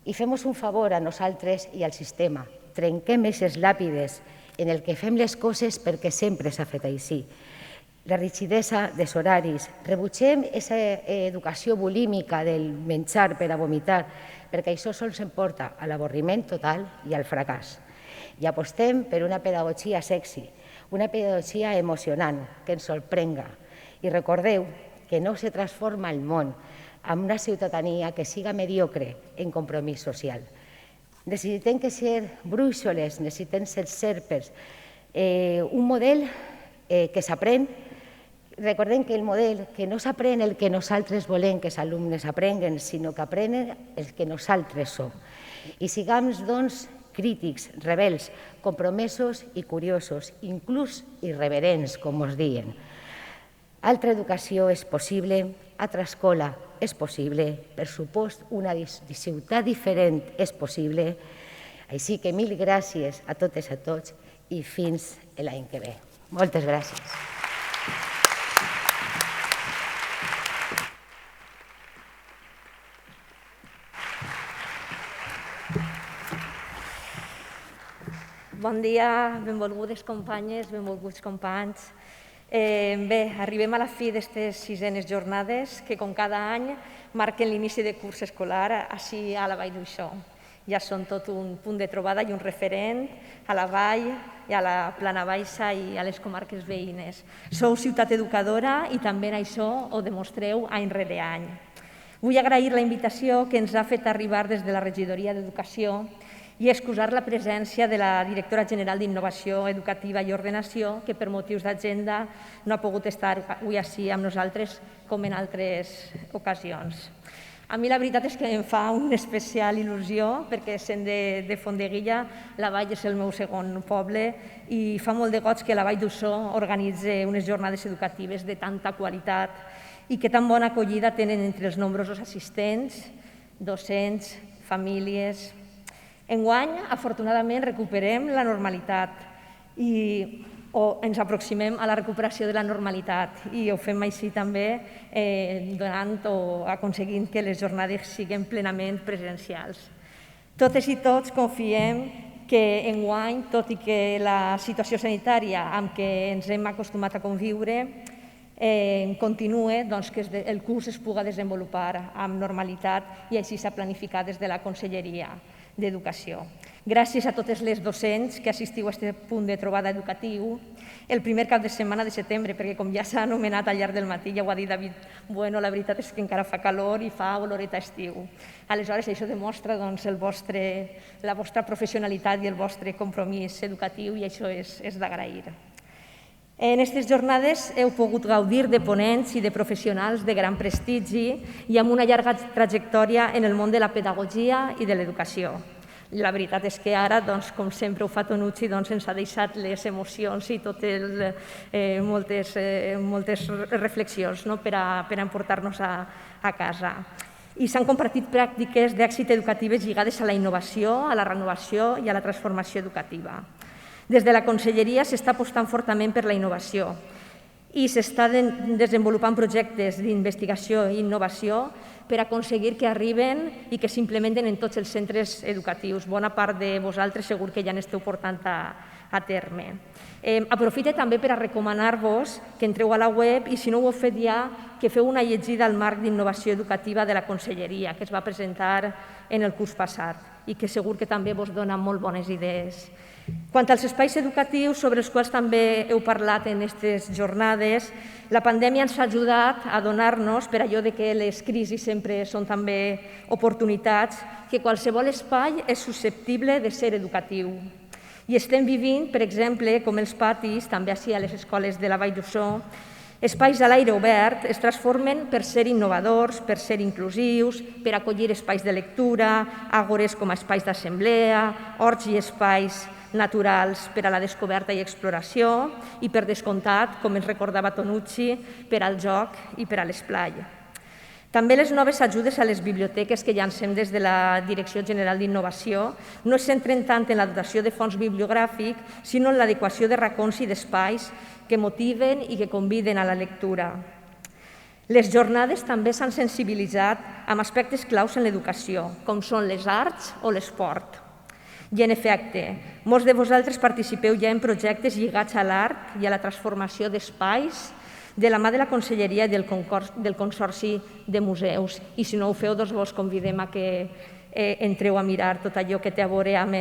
i fem un favor a nosaltres i al sistema. Trenquem aquestes làpides en el que fem les coses perquè sempre s'ha fet així. la rigidesa dels horaris. Rebutgem aquesta educació bulímica del menjar per a vomitar, perquè això sols em porta a l'avorriment total i al fracàs. I apostem per una pedagogia sexy, una pedagogia emocionant que ens sorprenga. I recordeu que no se transforma el món amb una ciutadania que siga mediocre en compromís social. Necessitem que ser brúixoles, necessitem ser serpes, un model que s'aprèn. Recordem que el model que no s'aprèn el que nosaltres volem que els alumnes aprenguen, sinó que aprenen el que nosaltres som. I siguem, doncs, crítics, rebels, compromesos i curiosos, inclús irreverents, com us diuen. Altra educació és possible, altra escola és possible, per supost una ciutat diferent és possible. Així que mil gràcies a totes i a tots i fins l'any que ve. Moltes gràcies. Bon dia, benvolgudes companyes, benvolguts companys. Bé, arribem a la fi d'aquestes 6enes jornades que, com cada any, marquen l'inici de curs escolar així a la Vall d'Uixó. Ja són tot un punt de trobada i un referent a la Vall i a la Plana Baixa i a les comarques veïnes. Sou ciutat educadora i també en això ho demostreu any rere any. Vull agrair la invitació que ens ha fet arribar des de la Regidoria d'Educació i excusar la presència de la directora general d'Innovació Educativa i Ordenació, que per motius d'agenda no ha pogut estar avui així amb nosaltres com en altres ocasions. A mi la veritat és que em fa una especial il·lusió perquè, sent de Fondeguilla, la Vall és el meu segon poble i fa molt de goig que la Vall d'Uixó organitzi unes jornades educatives de tanta qualitat i que tan bona acollida tenen entre els nombrosos assistents, docents, famílies. Enguany, afortunadament, recuperem la normalitat o ens aproximem a la recuperació de la normalitat i ho fem així també donant o aconseguint que les jornades siguin plenament presencials. Totes i tots confiem que enguany, tot i que la situació sanitària amb què ens hem acostumat a conviure continue, que el curs es pugui desenvolupar amb normalitat i així s'ha planificat des de la Conselleria d'Educació. Gràcies a totes les docents que assistiu a aquest punt de trobada educatiu el primer cap de setmana de setembre, perquè com ja s'ha anomenat al llarg del matí, ja ho ha dit David Bueno, la veritat és que encara fa calor i fa oloreta estiu. Aleshores, això demostra la vostra professionalitat i el vostre compromís educatiu i això és d'agrair. En aquestes jornades heu pogut gaudir de ponents i de professionals de gran prestigi i amb una llarga trajectòria en el món de la pedagogia i de l'educació. La veritat és que ara, com sempre ho fa Tonucci, ens ha deixat les emocions i moltes reflexions per a emportar-nos a casa. I s'han compartit pràctiques d'èxit educatives lligades a la innovació, a la renovació i a la transformació educativa. Des de la Conselleria s'està apostant fortament per la innovació i s'estan desenvolupant projectes d'investigació i innovació per aconseguir que arriben i que s'implementen en tots els centres educatius. Bona part de vosaltres segur que ja n'esteu portant a terme. Aprofite també per a recomanar-vos que entreu a la web i, si no ho heu fet ja, que feu una llegida al marc d'innovació educativa de la Conselleria, que es va presentar en el curs passat i que segur que també vos dona molt bones idees. Quant als espais educatius sobre els quals també heu parlat en aquestes jornades, la pandèmia ens ha ajudat a adonar-nos, per allò que les crisis sempre són també oportunitats, que qualsevol espai és susceptible de ser educatiu. I estem vivint, per exemple, com els patis, també així a les escoles de la Vall d'Uixó, espais a l'aire obert es transformen per ser innovadors, per ser inclusius, per acollir espais de lectura, àgores com a espais d'assemblea, horts i espais naturals per a la descoberta i exploració i, per descomptat, com ens recordava Tonucci, per al joc i per a l'esplai. També les noves ajudes a les biblioteques que llancem des de la Direcció General d'Innovació no es centren tant en la dotació de fons bibliogràfic, sinó en l'adequació de racons i d'espais que motiven i que conviden a la lectura. Les jornades també s'han sensibilitzat amb aspectes claus en l'educació, com són les arts o l'esport. I, en efecte, molts de vosaltres participeu ja en projectes lligats a l'art i a la transformació d'espais de la mà de la Conselleria i del Consorci de Museus. I si no ho feu, doncs vos convidem a que entreu a mirar tot allò que té a veure amb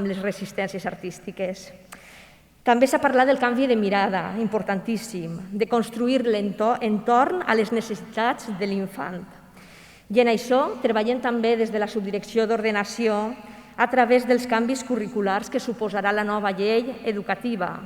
les resistències artístiques. També s'ha parlat del canvi de mirada, importantíssim, de construir l'entorn a les necessitats de l'infant. I en això treballem també des de la Subdirecció d'Ordenació a través dels canvis curriculars que suposarà la nova llei educativa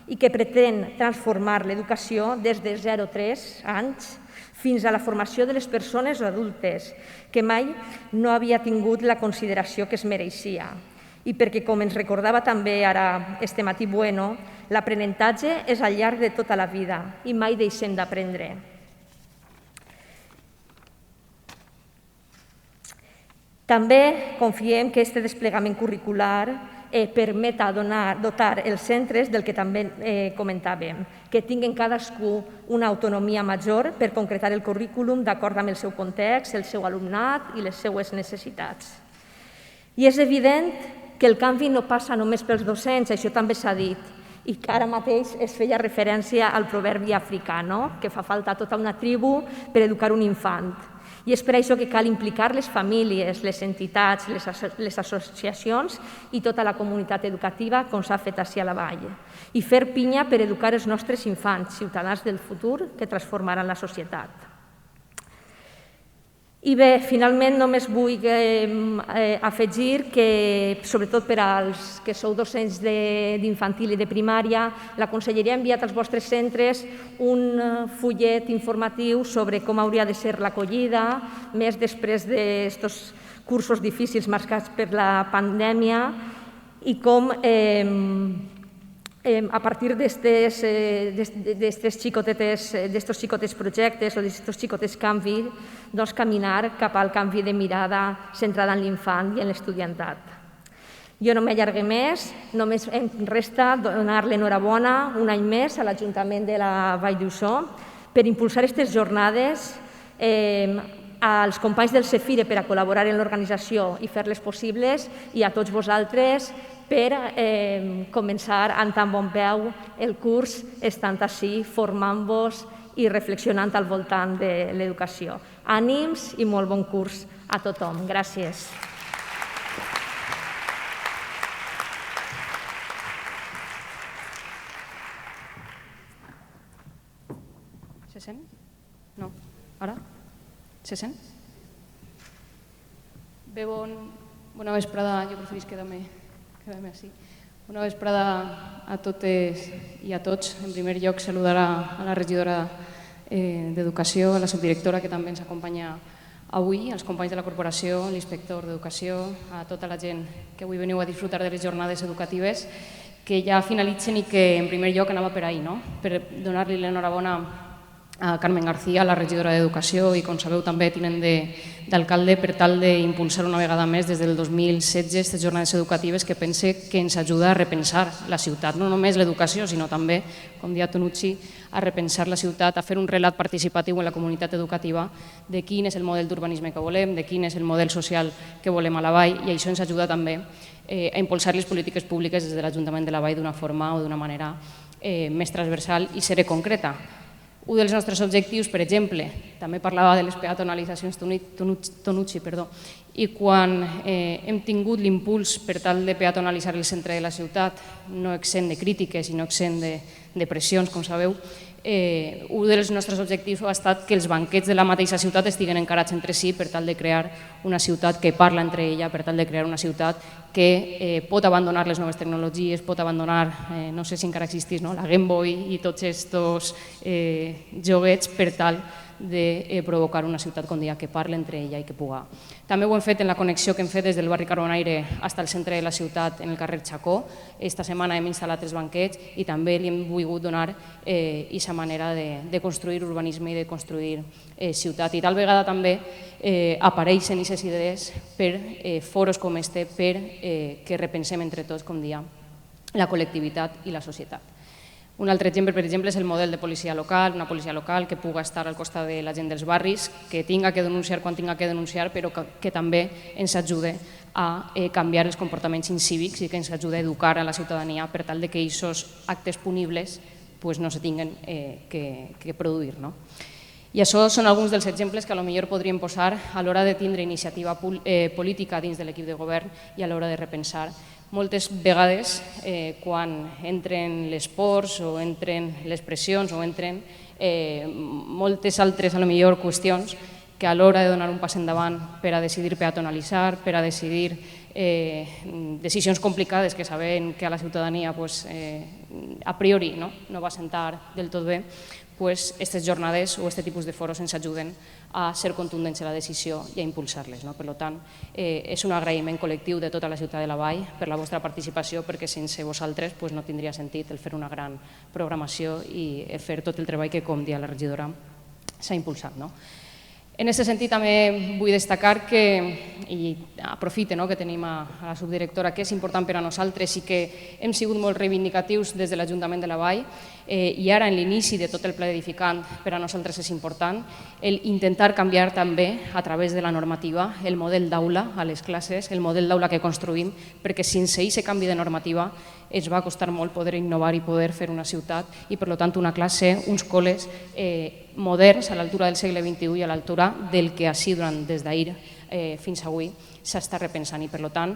i que pretén transformar l'educació des de 0 a 3 anys fins a la formació de les persones adultes, que mai no havia tingut la consideració que es mereixia. I perquè, com ens recordava també ara este matí Bueno, l'aprenentatge és al llarg de tota la vida i mai deixem d'aprendre. També confiem que aquest desplegament curricular permeta dotar els centres del que també comentàvem, que tinguin cadascú una autonomia major per concretar el currículum d'acord amb el seu context, el seu alumnat i les seues necessitats. I és evident que el canvi no passa només pels docents, això també s'ha dit, i que ara mateix es feia referència al proverbi africà, que fa falta tota una tribu per educar un infant. I és per això que cal implicar les famílies, les entitats, les associacions i tota la comunitat educativa, com s'ha fet ací a la vall, i fer pinya per educar els nostres infants, ciutadans del futur que transformaran la societat. I bé, finalment només vull afegir que, sobretot per als que sou docents d'infantil i de primària, la Conselleria ha enviat als vostres centres un fullet informatiu sobre com hauria de ser l'acollida, més després d'aquests cursos difícils marcats per la pandèmia, i com a partir d'estos xicotes projectes o d'estos xicotes canvis, doncs caminar cap al canvi de mirada centrada en l'infant i en l'estudiantat. Jo no m'allargué més, només em resta donar l'enhorabona un any més a l'Ajuntament de la Vall d'Uixó per impulsar aquestes jornades, als companys del CEFIRE per a col·laborar en l'organització i fer-les possibles, i a tots vosaltres per començar amb tan bon peu el curs, estant ací, formant-vos i reflexionant al voltant de l'educació. Ànims i molt bon curs a tothom. Gràcies. Se sent? No. Ara? Se sent? Bé, bona vesprada. Jo preferís quedar-me així. Bona vesprada a totes i a tots. En primer lloc, saludar a la regidora d'Educació, a la subdirectora que també ens acompanya avui, als companys de la corporació, l'inspector d'Educació, a tota la gent que avui veniu a disfrutar de les jornades educatives, que ja finalitzen i que en primer lloc anava per ahir, per donar-li l'enhorabona a Carmen García, la regidora d'Educació, i com sabeu també tinent d'alcalde, per tal d'impulsar una vegada més des del 2016 aquestes jornades educatives que pense que ens ajuda a repensar la ciutat, no només l'educació, sinó també, com deia Tonucci, a repensar la ciutat, a fer un relat participatiu en la comunitat educativa de quin és el model d'urbanisme que volem, de quin és el model social que volem a la Vall, i això ens ajuda també a impulsar les polítiques públiques des de l'Ajuntament de la Vall d'una forma o d'una manera més transversal i seré concreta. Un dels nostres objectius, per exemple, també parlava de les peatonalitzacions Tonucci, i quan hem tingut l'impuls per tal de peatonalitzar el centre de la ciutat, no exempt de crítiques i no exempt de pressions, com sabeu, un dels nostres objectius ha estat que els banquets de la mateixa ciutat estiguen encarats entre si per tal de crear una ciutat que parla entre ella, per tal de crear una ciutat que pot abandonar les noves tecnologies, pot abandonar, no sé si encara existís, la Game Boy i tots aquests joguets per tal de provocar una ciutat, com deia, que parla entre ella i que puga. També ho hem fet en la connexió que hem fet des del barri Carbonaire fins al centre de la ciutat, en el carrer Chacó. Esta setmana hem instal·lat 3 banquets i també li hem volgut donar aquesta manera de construir urbanisme i de construir ciutat. I tal vegada també apareixen aquestes idees per foros com este, per que repensem entre tots, com deia, la col·lectivitat i la societat. Un altre exemple, per exemple, és el model de policia local, una policia local que puga estar al costat de la gent dels barris, que tinga que denunciar quan tinga que denunciar, però que també ens ajude a canviar els comportaments incívics i que ens ajude a educar a la ciutadania per tal que aquests actes punibles no se tinguen que produir. I això són alguns dels exemples que potser podríem posar a l'hora de tindre iniciativa política dins de l'equip de govern i a l'hora de repensar. Moltes vegades, quan entren les pors o entren les pressions o entren moltes altres potser qüestions que a l'hora de donar un pas endavant per a decidir peatonalitzar, per a decidir decisions complicades que sabem que a la ciutadania a priori no va sentar del tot bé, aquestes jornades o aquest tipus de foros ens ajuden a ser contundents en la decisió i a impulsar-les. Per tant, és un agraïment col·lectiu de tota la ciutat de la Vall per la vostra participació, perquè sense vosaltres no tindria sentit el fer una gran programació i fer tot el treball que, com dia la regidora, s'ha impulsat. En aquest sentit, també vull destacar que, i aprofite que tenim a la subdirectora, que és important per a nosaltres i que hem sigut molt reivindicatius des de l'Ajuntament de la Vall, i ara en l'inici de tot el pla edificant per a nosaltres és important intentar canviar també a través de la normativa el model d'aula a les classes, el model d'aula que construïm, perquè sense aquest canvi de normativa ens va costar molt poder innovar i poder fer una ciutat i, per tant, una classe, uns col·les moderns a l'altura del segle XXI i a l'altura del que així des d'ahir fins avui s'està repensant i, per tant,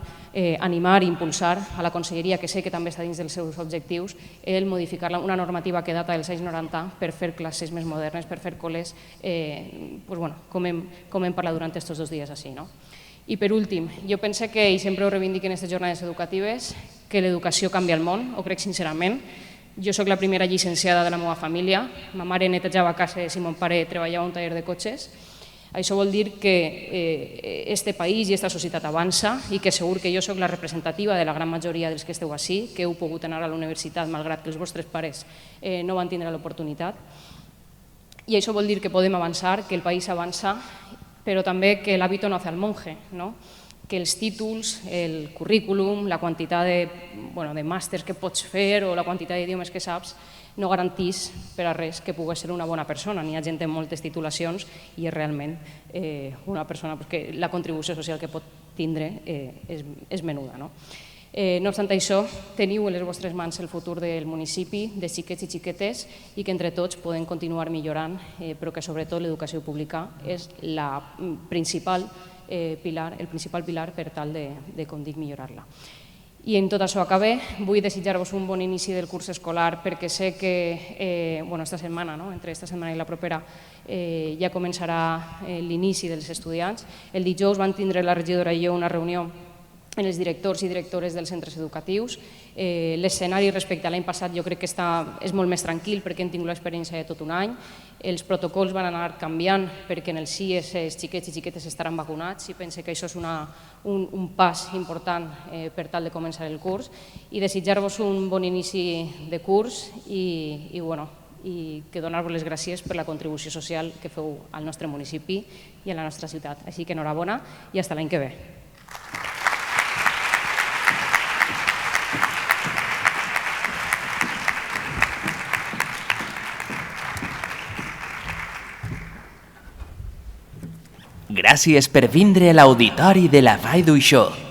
animar i impulsar a la Conselleria, que sé que també està dins dels seus objectius, el modificar una normativa que data dels anys 90 per fer classes més modernes, per fer col·les, com hem parlat durant aquests 2 dies així. I per últim, jo penso que, i sempre ho reivindico en aquestes jornades educatives, que l'educació canvia el món, ho crec sincerament. Jo soc la primera llicenciada de la meva família, ma mare netejava cases i mon pare treballava a un taller de cotxes. Això vol dir que este país i esta societat avança i que segur que jo soc la representativa de la gran majoria dels que esteu així, que heu pogut anar a la universitat malgrat que els vostres pares no van tindre l'oportunitat. I això vol dir que podem avançar, que el país avança, però també que l'hàbito no hace al monje, que els títols, el currículum, la quantitat de màsters que pots fer o la quantitat d'idiomes que saps no garantís per a res que puguis ser una bona persona. N'hi ha gent amb moltes titulacions i és realment una persona que la contribució social que pot tindre és menuda. No obstant això, teniu en les vostres mans el futur del municipi, de xiquets i xiquetes, i que entre tots podem continuar millorant, però que sobretot l'educació pública és el principal pilar per tal de, com dic, millorar-la. I en tot això acabe. Vull desitjar-vos un bon inici del curs escolar perquè sé que esta setmana, entre esta setmana i la propera, ja començarà l'inici dels estudiants. El dijous van tindre la regidora i jo una reunió en els directors i directores dels centres educatius. L'escenari respecte a l'any passat jo crec que és molt més tranquil perquè hem tingut l'experiència de tot un any. Els protocols van anar canviant perquè en els CIES els xiquets i xiquetes estaran vacunats i pense que això és un pas important per tal de començar el curs i desitjar-vos un bon inici de curs i que donar-vos les gràcies per la contribució social que feu al nostre municipi i a la nostra ciutat. Així que enhorabona i fins l'any que ve. Gràcies per vindre a l'auditori de la Vall d'Uixó.